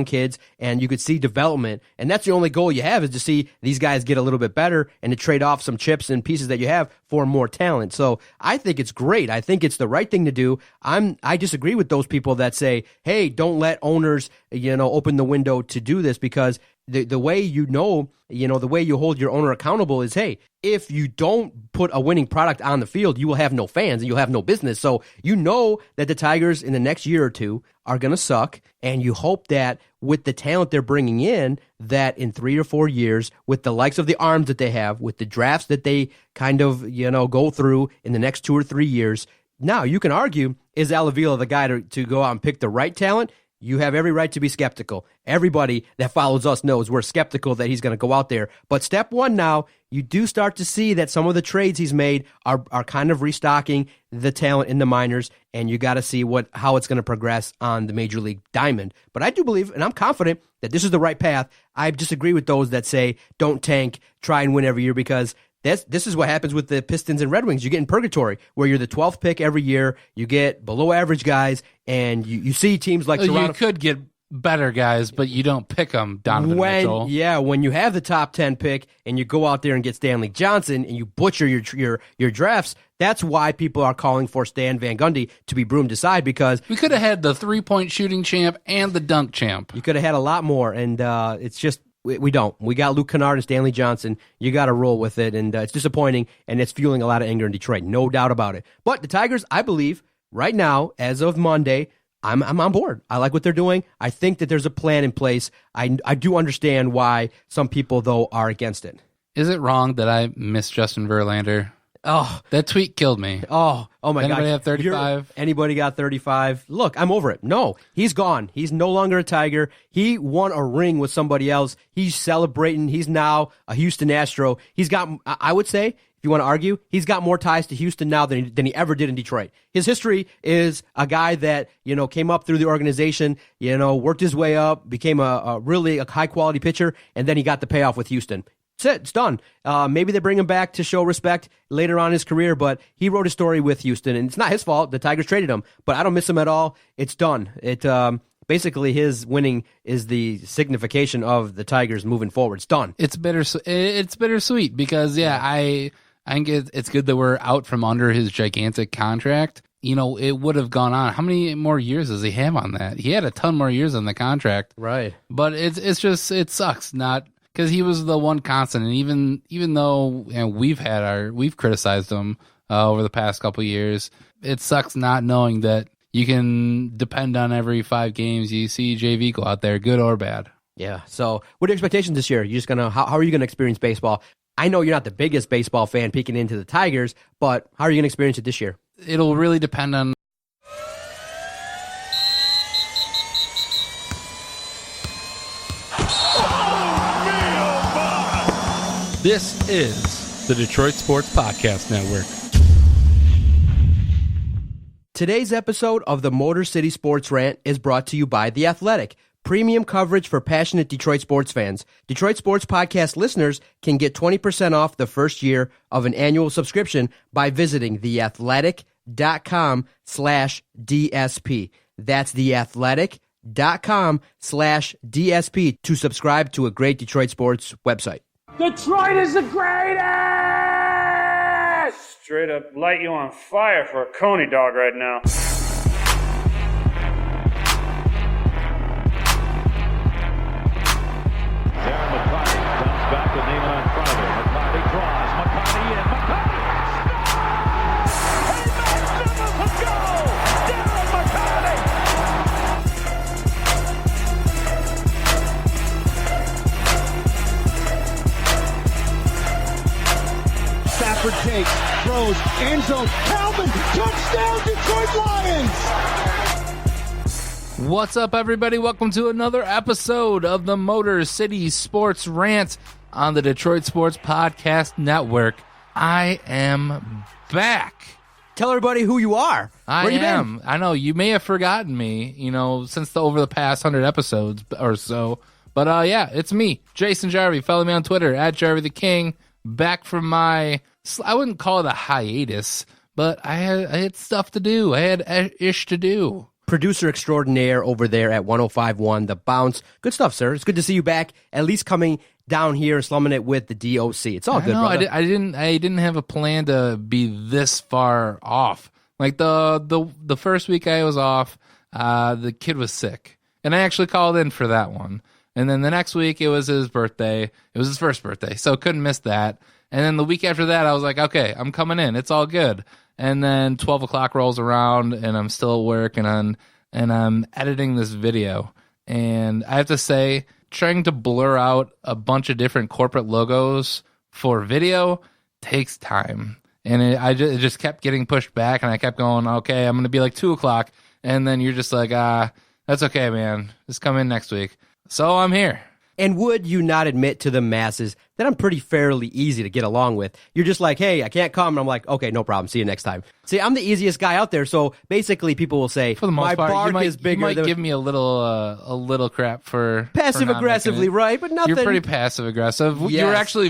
kids, and you could see development. And that's the only goal you have, is to see these guys get a little bit better and to trade off some chips and pieces that you have for more talent. So I think it's great. I think it's the right thing to do. I disagree with those people that say, hey, don't let owners open the window to do this, because the way the way you hold your owner accountable is, hey, if you don't put a winning product on the field, you will have no fans and you'll have no business. So that the Tigers in the next year or two are going to suck, and you hope that with the talent they're bringing in, that in 3 or 4 years, with the likes of the arms that they have, with the drafts that they kind of go through in the next 2 or 3 years, now you can argue, is Al Avila the guy to go out and pick the right talent? You have every right to be skeptical. Everybody that follows us knows we're skeptical that he's going to go out there. But step one now, you do start to see that some of the trades he's made are kind of restocking the talent in the minors, and you got to see how it's going to progress on the Major League diamond. But I do believe, and I'm confident, that this is the right path. I disagree with those that say don't tank, try and win every year, because This is what happens with the Pistons and Red Wings. You get in purgatory where you're the 12th pick every year. You get below average guys, and you see teams like Toronto. You could get better guys, but you don't pick them, Donovan Mitchell. Yeah, when you have the top 10 pick and you go out there and get Stanley Johnson and you butcher your drafts, that's why people are calling for Stan Van Gundy to be broomed aside, because we could have had the 3-point shooting champ and the dunk champ. You could have had a lot more, and it's just we don't. We got Luke Kennard and Stanley Johnson. You got to roll with it, and it's disappointing, and it's fueling a lot of anger in Detroit, no doubt about it. But the Tigers, I believe, right now, as of Monday, I'm on board. I like what they're doing. I think that there's a plan in place. I do understand why some people, though, are against it. Is it wrong that I miss Justin Verlander? Oh, that tweet killed me. Oh my God. Anybody have 35? Anybody got 35? Look, I'm over it. No, he's gone. He's no longer a Tiger. He won a ring with somebody else. He's celebrating. He's now a Houston Astro. He's got, I would say, if you want to argue, he's got more ties to Houston now than he ever did in Detroit. His history is a guy that, came up through the organization, worked his way up, became a really high-quality pitcher, and then he got the payoff with Houston. That's it. It's done. Maybe they bring him back to show respect later on in his career, but he wrote a story with Houston, and it's not his fault. The Tigers traded him, but I don't miss him at all. It's done. Basically, his winning is the signification of the Tigers moving forward. It's done. It's bittersweet because, I think it's good that we're out from under his gigantic contract. It would have gone on. How many more years does he have on that? He had a ton more years on the contract. Right. But it sucks not because he was the one constant. And even though we've criticized him over the past couple of years, it sucks not knowing that you can depend on every 5 games you see JV go out there, good or bad. Yeah. So what are your expectations this year? How are you going to experience baseball? I know you're not the biggest baseball fan peeking into the Tigers, but how are you going to experience it this year? It'll really depend on. This is the Detroit Sports Podcast Network. Today's episode of the Motor City Sports Rant is brought to you by The Athletic. Premium coverage for passionate Detroit sports fans. Detroit Sports Podcast listeners can get 20% off the first year of an annual subscription by visiting theathletic.com/DSP. That's theathletic.com/DSP to subscribe to a great Detroit sports website. Detroit is the greatest! Straight up light you on fire for a Coney dog right now. Back with Neiman in front of him. McCarty draws. McCarty in. McCarty scores! He makes it go! Darren McCarty! Stafford takes, throws, end zone, Calvin, touchdown, Detroit Lions! What's up, everybody? Welcome to another episode of the Motor City Sports Rant on the Detroit Sports Podcast Network. I am back. Tell everybody who you are. I Where you am. been? I know you may have forgotten me, since over the past 100 episodes or so. But it's me, Jason Jarvie. Follow me on Twitter at Jarvie the King. Back from my, I wouldn't call it a hiatus, but I had stuff to do. I had ish to do. Producer extraordinaire over there at 105.1 The Bounce. Good stuff, sir. It's good to see you back, at least coming down here and slumming it with the DOC. It's all good, brother. I didn't have a plan to be this far off. Like the first week I was off, the kid was sick, and I actually called in for that one. And then the next week it was his birthday. It was his first birthday, so couldn't miss that. And then the week after that, I was like, okay, I'm coming in. It's all good. And then 12 o'clock rolls around, and I'm still at work, and I'm editing this video. And I have to say, trying to blur out a bunch of different corporate logos for video takes time. And it just kept getting pushed back, and I kept going, okay, I'm going to be like 2 o'clock. And then you're just like, that's okay, man. Just come in next week. So I'm here. And would you not admit to the masses then I'm pretty fairly easy to get along with. You're just like, hey, I can't come. And I'm like, okay, no problem. See you next time. See, I'm the easiest guy out there. So basically people will say, For the most my part, bark is bigger you might than give me a little crap for passive for not aggressively, making it. right? But nothing. You're pretty passive aggressive. You were Yes. actually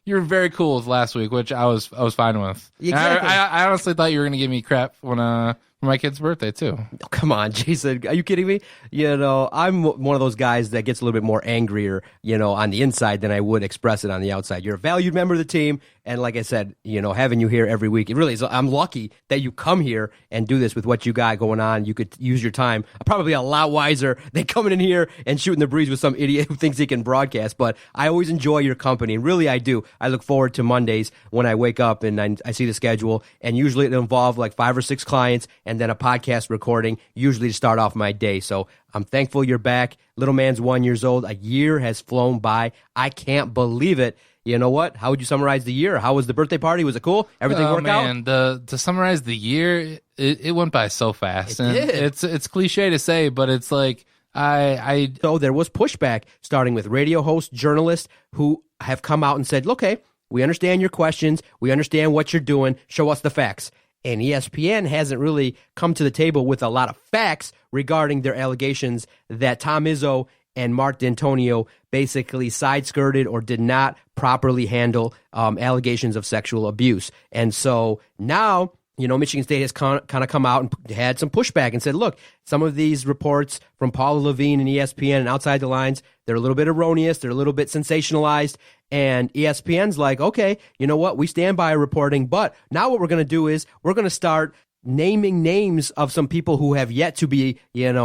you were very cool with last week, which I was fine with. And Exactly. I honestly thought you were going to give me crap when for my kid's birthday too. Oh, come on, Jason. Are you kidding me? I'm one of those guys that gets a little bit more angrier, on the inside than I would express it on the outside. You're a valued member of the team. And like I said, having you here every week, it really is. I'm lucky that you come here and do this with what you got going on. You could use your time probably a lot wiser than coming in here and shooting the breeze with some idiot who thinks he can broadcast. But I always enjoy your company. And really, I do. I look forward to Mondays when I wake up and I see the schedule. And usually it'll involve like 5 or 6 clients and then a podcast recording, usually to start off my day. So I'm thankful you're back. Little man's 1 year old. A year has flown by. I can't believe it. You know what? How would you summarize the year? How was the birthday party? Was it cool? Everything worked out? Man, to summarize the year, it went by so fast. It did. It's cliche to say, but it's like So there was pushback, starting with radio hosts, journalists who have come out and said, okay, we understand your questions. We understand what you're doing. Show us the facts. And ESPN hasn't really come to the table with a lot of facts regarding their allegations that Tom Izzo and Mark D'Antonio basically side-skirted or did not properly handle allegations of sexual abuse. And so now, Michigan State has kind of come out and had some pushback and said, look, some of these reports from Paula Levine and ESPN and Outside the Lines, they're a little bit erroneous, they're a little bit sensationalized, and ESPN's like, okay, you know what, we stand by our reporting, but now what we're going to do is we're going to start naming names of some people who have yet to be,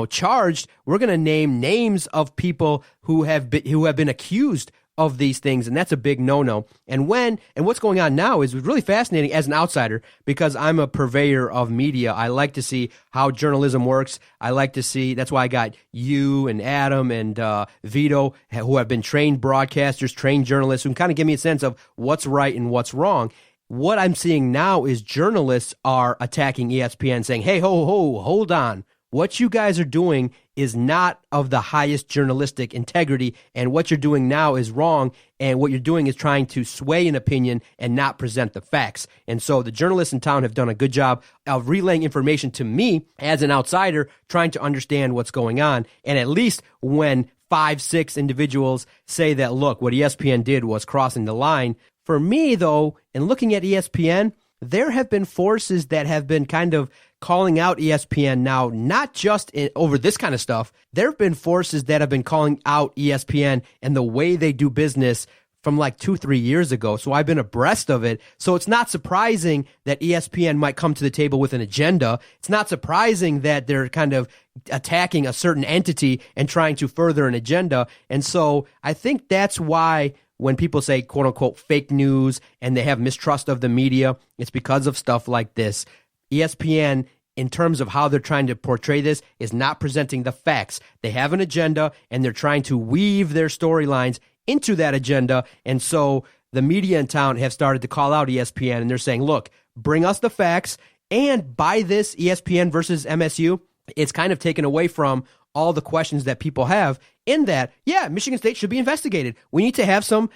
charged. We're going to name names of people who have been accused of these things, and that's a big no-no. And what's going on now is really fascinating as an outsider, because I'm a purveyor of media. I like to see how journalism works. I like to see, that's why I got you and Adam and Vito, who have been trained broadcasters, trained journalists, who can kind of give me a sense of what's right and what's wrong. What I'm seeing now is journalists are attacking ESPN, saying, hey, hold on. What you guys are doing is not of the highest journalistic integrity, and what you're doing now is wrong, and what you're doing is trying to sway an opinion and not present the facts. And so the journalists in town have done a good job of relaying information to me as an outsider, trying to understand what's going on. And at least when 5, 6 individuals say that, look, what ESPN did was crossing the line, for me, though, in looking at ESPN, there have been forces that have been kind of calling out ESPN now, not just over this kind of stuff. There have been forces that have been calling out ESPN and the way they do business from like 2-3 years ago. So I've been abreast of it. So it's not surprising that ESPN might come to the table with an agenda. It's not surprising that they're kind of attacking a certain entity and trying to further an agenda. And so I think that's why when people say, quote unquote, fake news and they have mistrust of the media, it's because of stuff like this. ESPN, in terms of how they're trying to portray this, is not presenting the facts. They have an agenda, and they're trying to weave their storylines into that agenda. And so the media in town have started to call out ESPN, and they're saying, look, bring us the facts. And by this, ESPN versus MSU, it's kind of taken away from all the questions that people have, in that, yeah, Michigan State should be investigated. We need to have some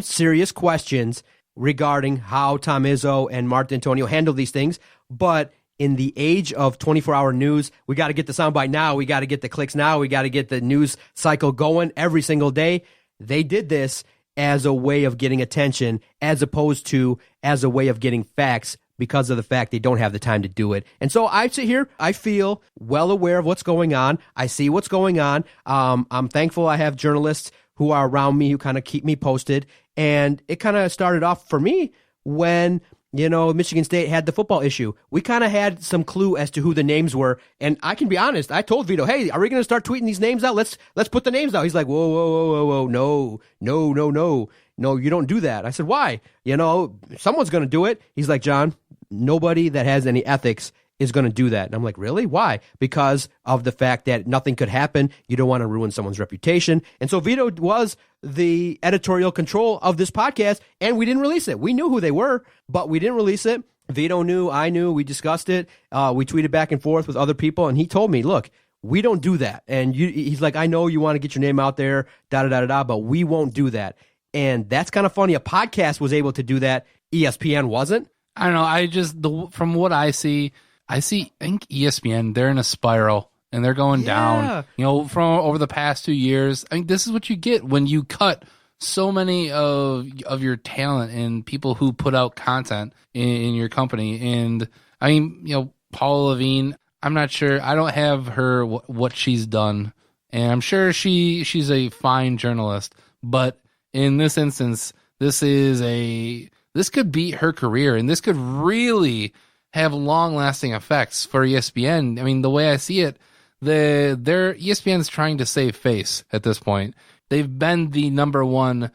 serious questions regarding how Tom Izzo and Mark D'Antonio handle these things. But in the age of 24-hour news, we got to get the soundbite now. We got to get the clicks now. We got to get the news cycle going every single day. They did this as a way of getting attention, as opposed to as a way of getting facts, because of the fact they don't have the time to do it. And so I sit here, I feel well aware of what's going on. I see what's going on. I'm thankful I have journalists who are around me who kind of keep me posted. And it kind of started off for me when, Michigan State had the football issue. We kind of had some clue as to who the names were. And I can be honest, I told Vito, hey, are we going to start tweeting these names out? Let's put the names out. He's like, whoa, no, you don't do that. I said, why? Someone's going to do it. He's like, John, nobody that has any ethics is going to do that. And I'm like, really? Why? Because of the fact that nothing could happen. You don't want to ruin someone's reputation. And so Vito was the editorial control of this podcast, and we didn't release it. We knew who they were, but we didn't release it. Vito knew, I knew, we discussed it. We tweeted back and forth with other people, and he told me, look, we don't do that. And he's like, I know you want to get your name out there, but we won't do that. And that's kind of funny. A podcast was able to do that. ESPN wasn't. I don't know. From what I think ESPN, they're in a spiral and they're going down. From over the past 2 years. I mean, this is what you get when you cut so many of your talent and people who put out content in your company. And I mean, Paula Levine, I'm not sure. I don't have her what she's done, and I'm sure she's a fine journalist. But in this instance, this could beat her career, and this could really have long-lasting effects for ESPN. I mean, the way I see it, ESPN's trying to save face at this point. They've been the number one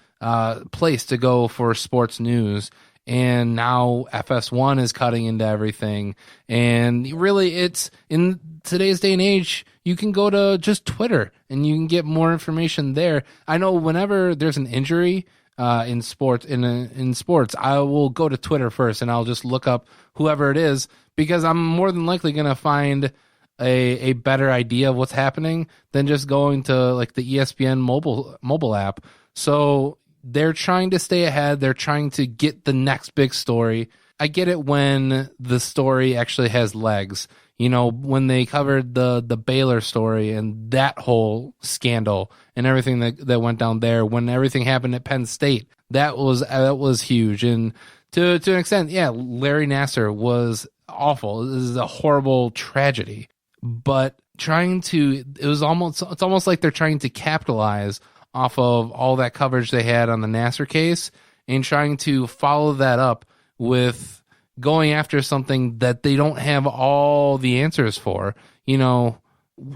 place to go for sports news, and now FS1 is cutting into everything. And really, it's in today's day and age, you can go to just Twitter and you can get more information there. I know whenever there's an injury in sports, I will go to Twitter first and I'll just look up whoever it is, because I'm more than likely going to find a better idea of what's happening than just going to like the ESPN mobile app. So they're trying to stay ahead. They're trying to get the next big story. I get it when the story actually has legs. When they covered the Baylor story and that whole scandal and everything that went down there, when everything happened at Penn State, that was huge. And to an extent, yeah, Larry Nassar was awful. This is a horrible tragedy. But it's almost like they're trying to capitalize off of all that coverage they had on the Nassar case and trying to follow that up with going after something that they don't have all the answers for.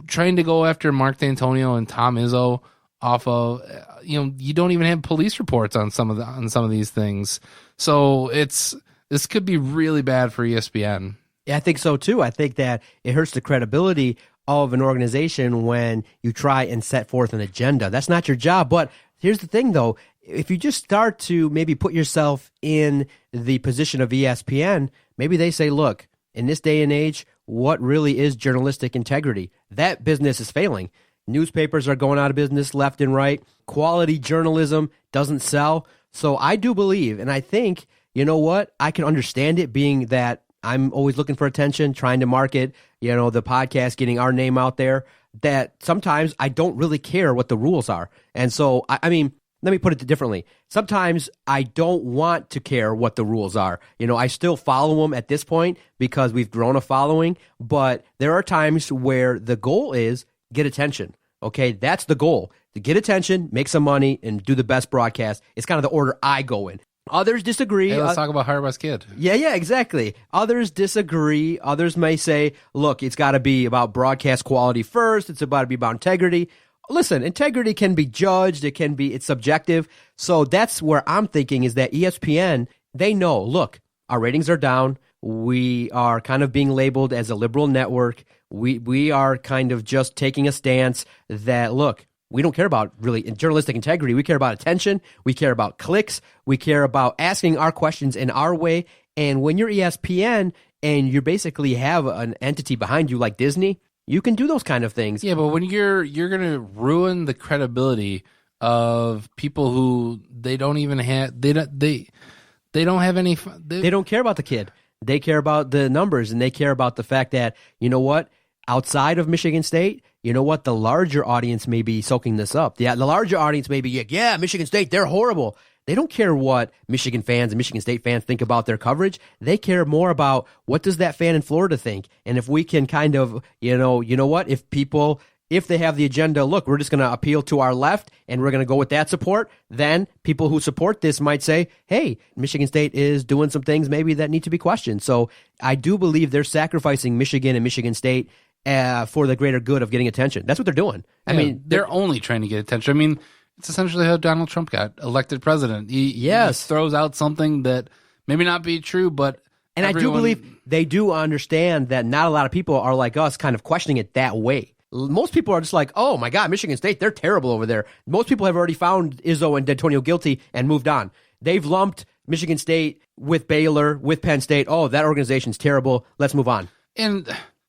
Trying to go after Mark D'Antonio and Tom Izzo off of, you don't even have police reports on some of these things. So this could be really bad for ESPN. Yeah, I think so too. I think that it hurts the credibility of an organization when you try and set forth an agenda. That's not your job. But here's the thing, though. If you just start to maybe put yourself in the position of ESPN, maybe they say, look, in this day and age, what really is journalistic integrity? That business is failing. Newspapers are going out of business left and right. Quality journalism doesn't sell. So I do believe, and I think, you know what? I can understand it, being that I'm always looking for attention, trying to market, the podcast, getting our name out there, that sometimes I don't really care what the rules are. And so, I mean, let me put it differently. Sometimes I don't want to care what the rules are. I still follow them at this point because we've grown a following, but there are times where the goal is get attention. Okay, that's the goal. To get attention, make some money, and do the best broadcast. It's kind of the order I go in. Others disagree. Hey, let's talk about Hire Best Kid. Yeah, exactly. Others disagree. Others may say, look, it's got to be about broadcast quality first. It's about to be about integrity. Listen, integrity can be judged. It's subjective. So that's where I'm thinking is that ESPN, they know, look, our ratings are down. We are kind of being labeled as a liberal network. We are kind of just taking a stance that, look, we don't care about really journalistic integrity. We care about attention. We care about clicks. We care about asking our questions in our way. And when you're ESPN and you basically have an entity behind you like Disney, you can do those kind of things. Yeah, but when you're going to ruin the credibility of people who they don't even have, they don't have any. They don't care about the kid. They care about the numbers, and they care about the fact that, you know what, outside of Michigan State, you know what, the larger audience may be soaking this up. The larger audience may be, yeah, Michigan State, they're horrible. They don't care what Michigan fans and Michigan State fans think about their coverage. They care more about what does that fan in Florida think. And if we can kind of, you know what, if they have the agenda, look, we're just going to appeal to our left and we're going to go with that support, then people who support this might say, hey, Michigan State is doing some things maybe that need to be questioned. So I do believe they're sacrificing Michigan and Michigan State for the greater good of getting attention. That's what they're doing. I mean, they're only trying to get attention. I mean, it's essentially how Donald Trump got elected president. He just throws out something that maybe not be true, but and I do believe they do understand that not a lot of people are like us kind of questioning it that way. Most people are just like, oh my God, Michigan State, they're terrible over there. Most people have already found Izzo and D'Antonio guilty and moved on. They've lumped Michigan State with Baylor, with Penn State. Oh, that organization's terrible. Let's move on. And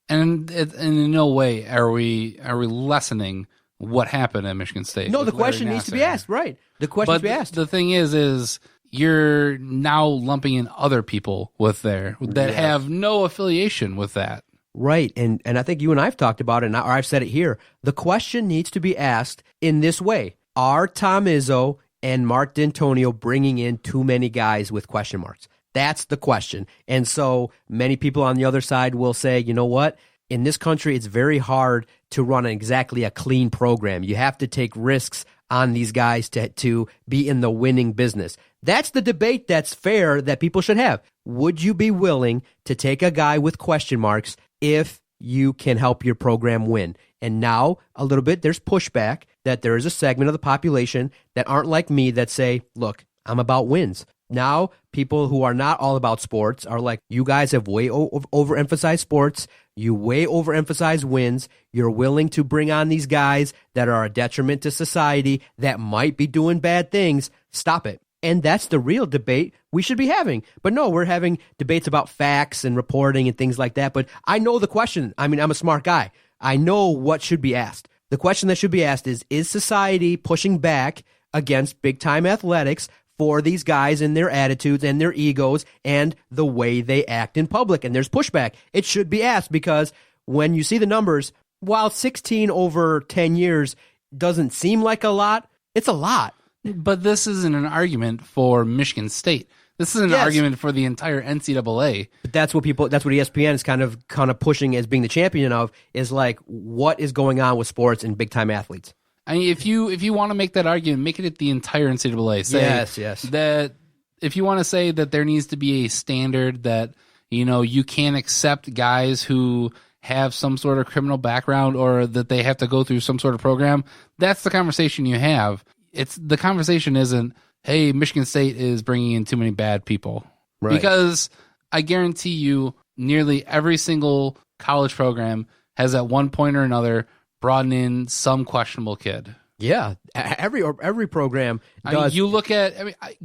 in no way are we lessening what happened at Michigan State. No, with the question Larry needs to be Nassar. asked, right? The question needs But to be asked. the thing is you're now lumping in other people with there that have no affiliation with that. Right, and I think you and I have talked about it, or I've said it here. The question needs to be asked in this way. Are Tom Izzo and Mark D'Antonio bringing in too many guys with question marks? That's the question. And so many people on the other side will say, you know what? In this country, it's very hard to run exactly a clean program. You have to take risks on these guys to be in the winning business. That's the debate that's fair that people should have. Would you be willing to take a guy with question marks if you can help your program win? And now, a little bit, there's pushback that there is a segment of the population that aren't like me that say, look, I'm about wins. Now, people who are not all about sports are like, you guys have way overemphasized sports. You way overemphasize wins. You're willing to bring on these guys that are a detriment to society that might be doing bad things. Stop it. And that's the real debate we should be having. But no, we're having debates about facts and reporting and things like that. But I know the question. I mean, I'm a smart guy. I know what should be asked. The question that should be asked is society pushing back against big-time athletics for these guys and their attitudes and their egos and the way they act in public? And there's pushback. It should be asked because when you see the numbers, while 16 over 10 years doesn't seem like a lot, it's a lot. But this isn't an argument for Michigan State. This is an argument for the entire NCAA. But that's what ESPN is kind of pushing as being the champion of, is like, what is going on with sports and big time athletes? I mean, if you want to make that argument, make it the entire NCAA. Say yes. That if you want to say that there needs to be a standard that, you can't accept guys who have some sort of criminal background or that they have to go through some sort of program, that's the conversation you have. The conversation isn't, hey, Michigan State is bringing in too many bad people. Right. Because I guarantee you nearly every single college program has at one point or another brought in some questionable kid. Yeah, every program does. I mean, you look at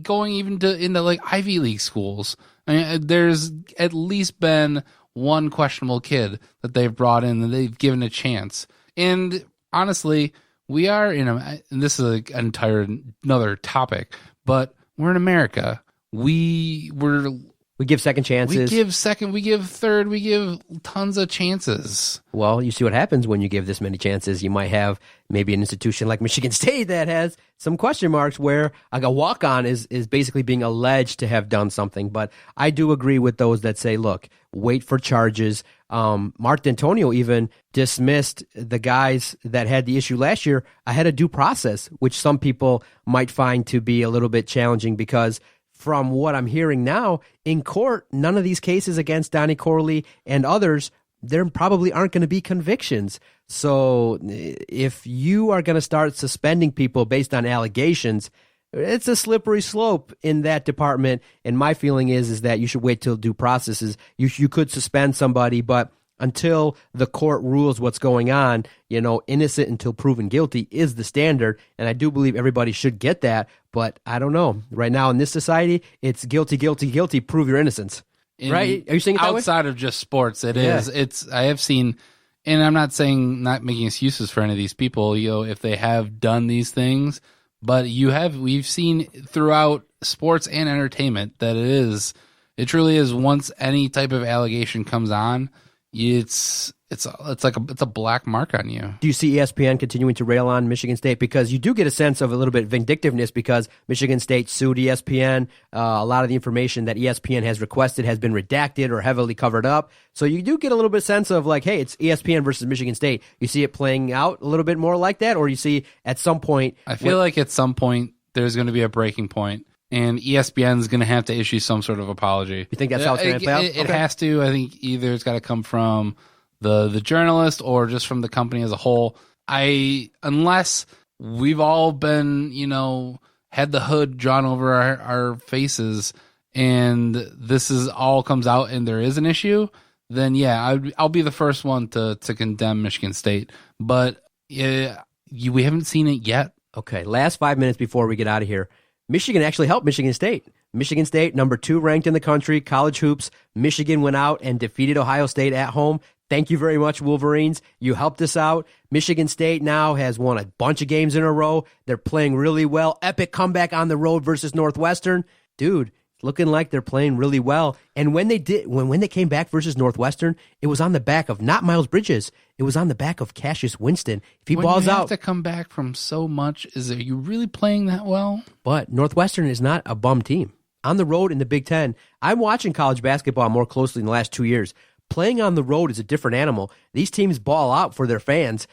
going even into like Ivy League schools. I mean, there's at least been one questionable kid that they've brought in that they've given a chance. And honestly, we are and this is another topic, but we're in America. We give second chances. We give third, we give tons of chances. Well, you see what happens when you give this many chances. You might have maybe an institution like Michigan State that has some question marks where like a walk-on is basically being alleged to have done something. But I do agree with those that say, look, wait for charges. Mark D'Antonio even dismissed the guys that had the issue last year ahead of due process, which some people might find to be a little bit challenging because from what I'm hearing now, in court, none of these cases against Donnie Corley and others, there probably aren't going to be convictions. So if you are going to start suspending people based on allegations, it's a slippery slope in that department. And my feeling is that you should wait till due processes. You could suspend somebody, but until the court rules what's going on, innocent until proven guilty is the standard. And I do believe everybody should get that. But I don't know. Right now in this society, it's guilty, guilty, guilty, prove your innocence. Right? Are you saying it that way? Outside of just sports, it is. I have seen, and I'm not saying not making excuses for any of these people, if they have done these things, but we've seen throughout sports and entertainment that it truly is, once any type of allegation comes on, it's a black mark on you. Do you see ESPN continuing to rail on Michigan State? Because you do get a sense of a little bit of vindictiveness because Michigan State sued ESPN. A lot of the information that ESPN has requested has been redacted or heavily covered up. So you do get a little bit of sense of like, hey, it's ESPN versus Michigan State. You see it playing out a little bit more like that, or you see at some point. I feel like at some point there's going to be a breaking point. And ESPN is going to have to issue some sort of apology. You think that's how it's going to play out? It has to. I think either it's got to come from the journalist or just from the company as a whole. Unless we've all been, had the hood drawn over our faces and this is all comes out and there is an issue, then yeah, I'll be the first one to condemn Michigan State. But we haven't seen it yet. Okay, last 5 minutes before we get out of here. Michigan actually helped Michigan State. Michigan State, number 2 ranked in the country, college hoops. Michigan went out and defeated Ohio State at home Thank you very much, Wolverines. You helped us out. Michigan State now has won a bunch of games in a row. They're playing really well. Epic comeback on the road versus Northwestern. Dude, looking like they're playing really well. And when they came back versus Northwestern, it was on the back of not Miles Bridges. It was on the back of Cassius Winston. If he balls you have out to come back from so much, are you really playing that well? But Northwestern is not a bum team. On the road in the Big Ten, I'm watching college basketball more closely in the last 2 years. Playing on the road is a different animal. These teams ball out for their fans.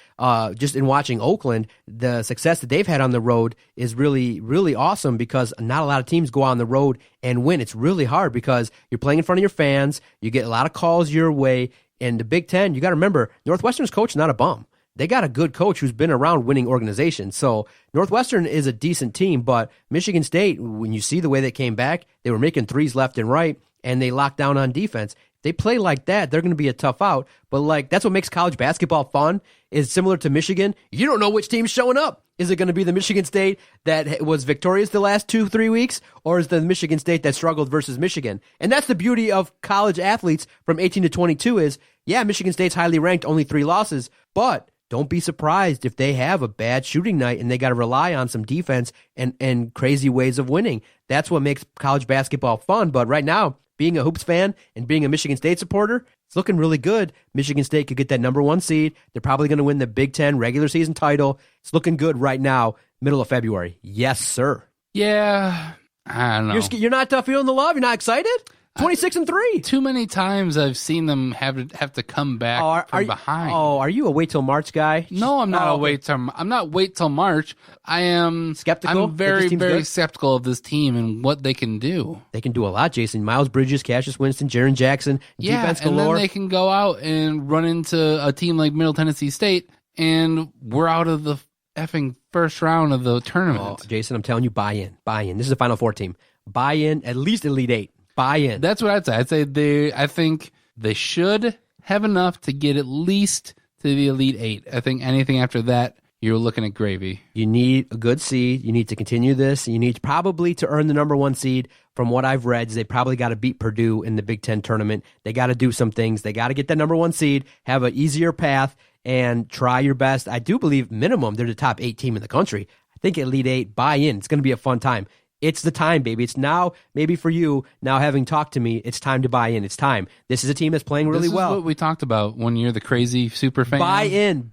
Just in watching Oakland, the success that they've had on the road is really, really awesome because not a lot of teams go on the road and win. It's really hard because you're playing in front of your fans. You get a lot of calls your way. And the Big Ten, you got to remember, Northwestern's coach is not a bum. They got a good coach who's been around winning organizations. So Northwestern is a decent team, but Michigan State, when you see the way they came back, they were making threes left and right, and they locked down on defense. They play like that, they're going to be a tough out. But that's what makes college basketball fun, is similar to Michigan. You don't know which team's showing up. Is it going to be the Michigan State that was victorious the last 2-3 weeks, or is the Michigan State that struggled versus Michigan? And that's the beauty of college athletes from 18 to 22 is, yeah, Michigan State's highly ranked, only 3 losses, but don't be surprised if they have a bad shooting night and they got to rely on some defense and crazy ways of winning. That's what makes college basketball fun. But right now, being a Hoops fan and being a Michigan State supporter, it's looking really good. Michigan State could get that number 1 seed. They're probably going to win the Big Ten regular season title. It's looking good right now, middle of February. Yes, sir. Yeah, I don't know. You're not feeling the love? You're not excited? 26-3. Too many times I've seen them have to come back from behind. Are you a wait till March guy? No, I'm not I'm not wait till March. I am skeptical. I'm very, very skeptical of this team and what they can do. They can do a lot, Jason. Miles Bridges, Cassius Winston, Jaren Jackson, defense galore. And then they can go out and run into a team like Middle Tennessee State, and we're out of the effing first round of the tournament. Oh, Jason, I'm telling you, buy in. This is a Final Four team. Buy in, at least Elite Eight. Buy in. That's what I'd say. I think they should have enough to get at least to the Elite Eight. I think anything after that, you're looking at gravy. You need a good seed. You need to continue this. You need probably to earn the number 1 seed. From what I've read, is they probably got to beat Purdue in the Big Ten tournament. They got to do some things. They got to get that number 1 seed, have an easier path, and try your best. I do believe minimum they're the top 8 team in the country. I think Elite Eight, buy in. It's going to be a fun time. It's the time, baby. It's now, maybe for you, now having talked to me, it's time to buy in. It's time. This is a team that's playing really well. This is what we talked about when you're the crazy super fan. Buy in.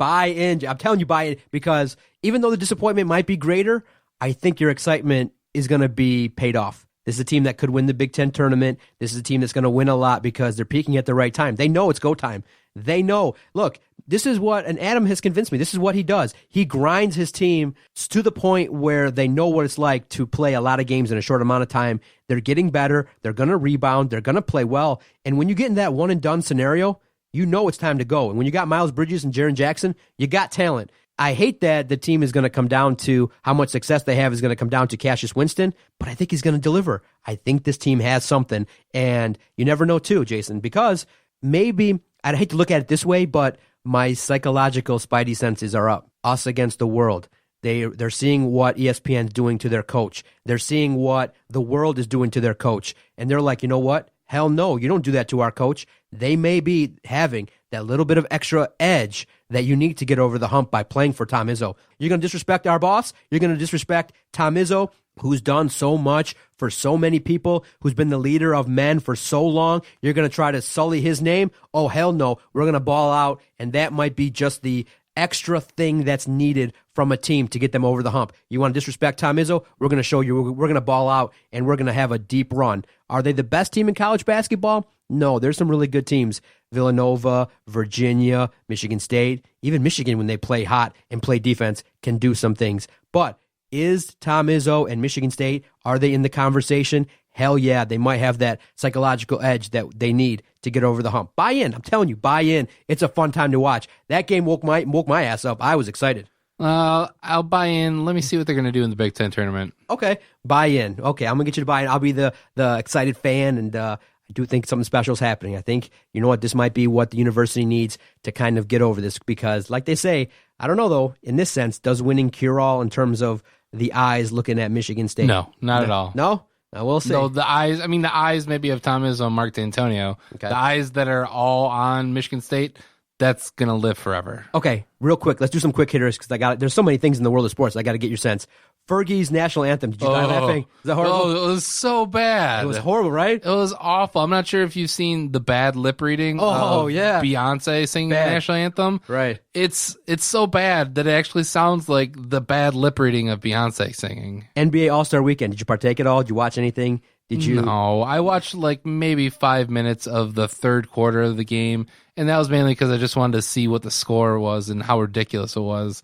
I'm telling you, buy in, because even though the disappointment might be greater, I think your excitement is going to be paid off. This is a team that could win the Big Ten tournament. This is a team that's going to win a lot because they're peaking at the right time. They know it's go time. They know. Look, this is what, and Adam has convinced me, this is what he does. He grinds his team to the point where they know what it's like to play a lot of games in a short amount of time. They're getting better. They're going to rebound. They're going to play well. And when you get in that one and done scenario, you know it's time to go. And when you got Miles Bridges and Jaren Jackson, you got talent. I hate that the team is going to come down to how much success they have is going to come down to Cassius Winston, but I think he's going to deliver. I think this team has something, and you never know too, Jason, because maybe, I'd hate to look at it this way, but my psychological spidey senses are up. Us against the world. They're seeing what ESPN's doing to their coach. They're seeing what the world is doing to their coach, and they're like, you know what? Hell no, you don't do that to our coach. They may be having that little bit of extra edge that you need to get over the hump by playing for Tom Izzo. You're going to disrespect our boss. You're going to disrespect Tom Izzo, who's done so much for so many people, who's been the leader of men for so long. You're going to try to sully his name? Oh, hell no. We're going to ball out, and that might be just the extra thing that's needed from a team to get them over the hump. You want to disrespect Tom Izzo? We're going to show you. We're going to ball out, and we're going to have a deep run. Are they the best team in college basketball? No, there's some really good teams. Villanova, Virginia, Michigan State, even Michigan, when they play hot and play defense, can do some things. But is Tom Izzo and Michigan State, are they in the conversation? Hell yeah, they might have that psychological edge that they need to get over the hump. Buy in. I'm telling you, buy in. It's a fun time to watch. That game woke my ass up. I was excited. I'll buy in. Let me see what they're going to do in the Big Ten tournament. Okay, buy in. Okay, I'm going to get you to buy in. I'll be the excited fan, and I do think something special is happening. I think, you know what, this might be what the university needs to kind of get over this, because like they say, I don't know though, in this sense, does winning cure all in terms of the eyes looking at Michigan State? No, not at all. No? I will see. Though the eyes maybe of Tom Izzo and Mark D'Antonio. Okay. The eyes that are all on Michigan State, that's going to live forever. Okay, real quick, let's do some quick hitters because there's so many things in the world of sports. I got to get your sense. Fergie's national anthem. Did you find that thing? Is that horrible? Oh, it was so bad. It was horrible, right? It was awful. I'm not sure if you've seen the bad lip reading of yeah. Beyonce singing the national anthem. Right. It's so bad that it actually sounds like the bad lip reading of Beyonce singing. NBA All-Star Weekend. Did you partake at all? Did you watch anything? Did you? No, I watched like maybe 5 minutes of the third quarter of the game, and that was mainly because I just wanted to see what the score was and how ridiculous it was.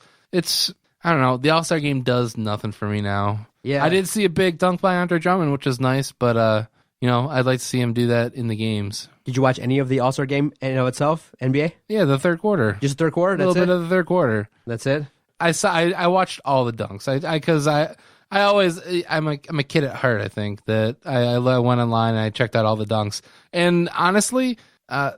I don't know. The All-Star game does nothing for me now. Yeah. I did see a big dunk by Andre Drummond, which is nice, but I'd like to see him do that in the games. Did you watch any of the All-Star game in and of itself? NBA? Yeah, the third quarter. Just the third quarter? A little bit of the third quarter. That's it? I watched all the dunks. I'm a kid at heart. I think that I went online and I checked out all the dunks. And honestly, I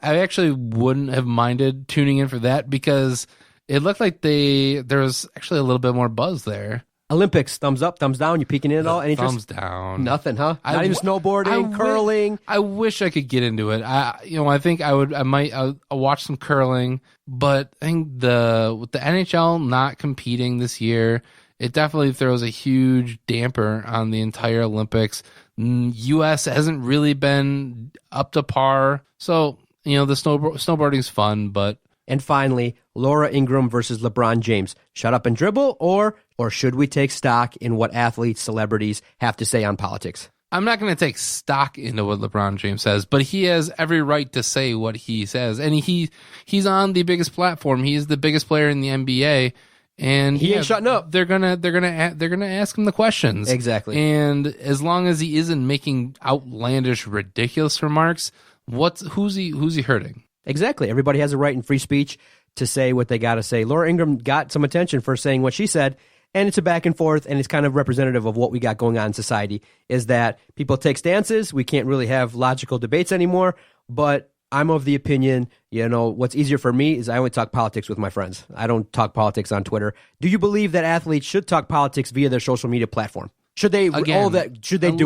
actually wouldn't have minded tuning in for that because it looked like there was actually a little bit more buzz there. Olympics, thumbs up, thumbs down. You peeking in at all? Any thumbs down? Nothing, huh? Not even snowboarding, curling. I wish I could get into it. I think I'll watch some curling, but I think with the NHL not competing this year, it definitely throws a huge damper on the entire Olympics. U.S. hasn't really been up to par, so the snowboarding's fun, but. And finally, Laura Ingraham versus LeBron James. Shut up and dribble, or should we take stock in what athletes, celebrities have to say on politics? I'm not going to take stock into what LeBron James says, but he has every right to say what he says, and he's on the biggest platform. He's the biggest player in the NBA, and he ain't shutting up. They're gonna ask him the questions exactly. And as long as he isn't making outlandish, ridiculous remarks, who's he hurting? Exactly. Everybody has a right in free speech to say what they got to say. Laura Ingraham got some attention for saying what she said, and it's a back and forth, and it's kind of representative of what we got going on in society, is that people take stances. We can't really have logical debates anymore, but I'm of the opinion, what's easier for me is I only talk politics with my friends. I don't talk politics on Twitter. Do you believe that athletes should talk politics via their social media platform? Should they do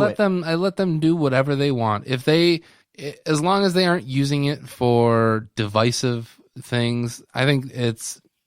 it? I let them do whatever they want. As long as they aren't using it for divisive things, I think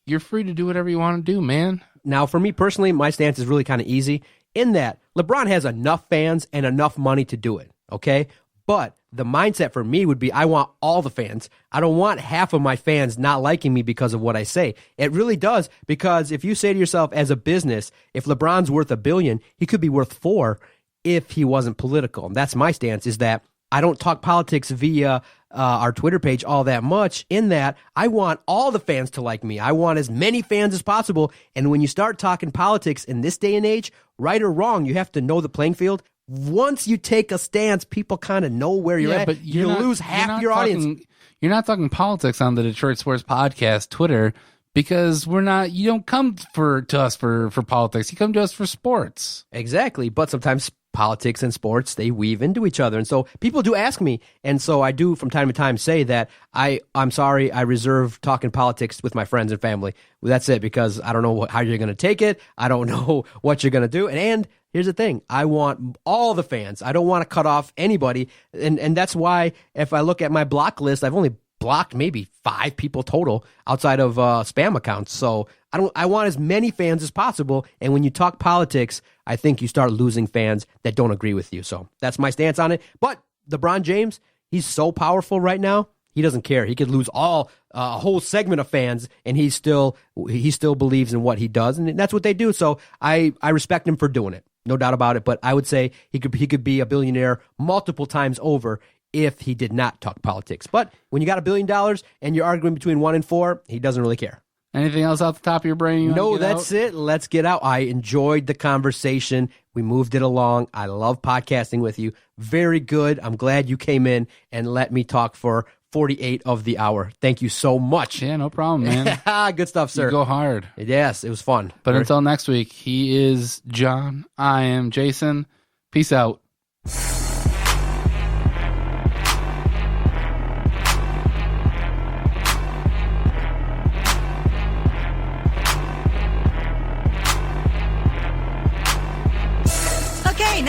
you're free to do whatever you want to do, man. Now, for me personally, my stance is really kind of easy in that LeBron has enough fans and enough money to do it, okay? But the mindset for me would be I want all the fans. I don't want half of my fans not liking me because of what I say. It really does, because if you say to yourself as a business, if LeBron's worth $1 billion, he could be worth $4 billion if he wasn't political. And that's my stance, is that I don't talk politics via our Twitter page all that much, in that I want all the fans to like me. I want as many fans as possible. And when you start talking politics in this day and age, right or wrong, you have to know the playing field. Once you take a stance, people kind of know where you're at. But you lose half your audience. You're not talking politics on the Detroit Sports Podcast Twitter, because you don't come to us for politics. You come to us for sports. Exactly. But sometimes politics and sports, they weave into each other. And so people do ask me. And so I do from time to time say that I'm sorry, I reserve talking politics with my friends and family. Well, that's it, because I don't know how you're going to take it. I don't know what you're going to do. And here's the thing. I want all the fans. I don't want to cut off anybody. And that's why if I look at my block list, I've only blocked maybe 5 people total outside of spam accounts. So I want as many fans as possible. And when you talk politics, I think you start losing fans that don't agree with you. So that's my stance on it. But LeBron James, he's so powerful right now. He doesn't care. He could lose a whole segment of fans, and he still believes in what he does, and that's what they do. So I respect him for doing it, no doubt about it. But I would say he could be a billionaire multiple times over if he did not talk politics. But when you got $1 billion and you're arguing between 1 and 4, he doesn't really care. Anything else off the top of your brain? No, that's it. Let's get out. I enjoyed the conversation. We moved it along. I love podcasting with you. Very good. I'm glad you came in and let me talk for 48 of the hour. Thank you so much. Yeah, no problem, man. Good stuff, sir. You go hard. Yes, it was fun. But until next week, he is John. I am Jason. Peace out.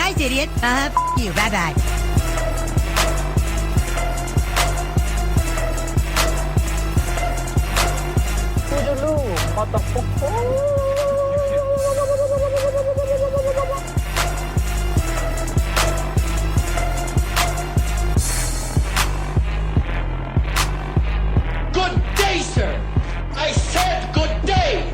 nice, idiot. F you. Bye-bye. Good day, sir. I said good day.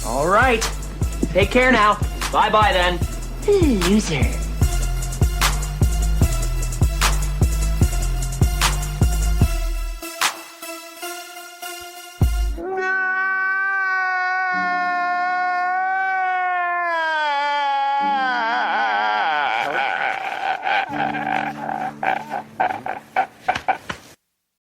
All right. Take care now. Bye-bye then. Loser.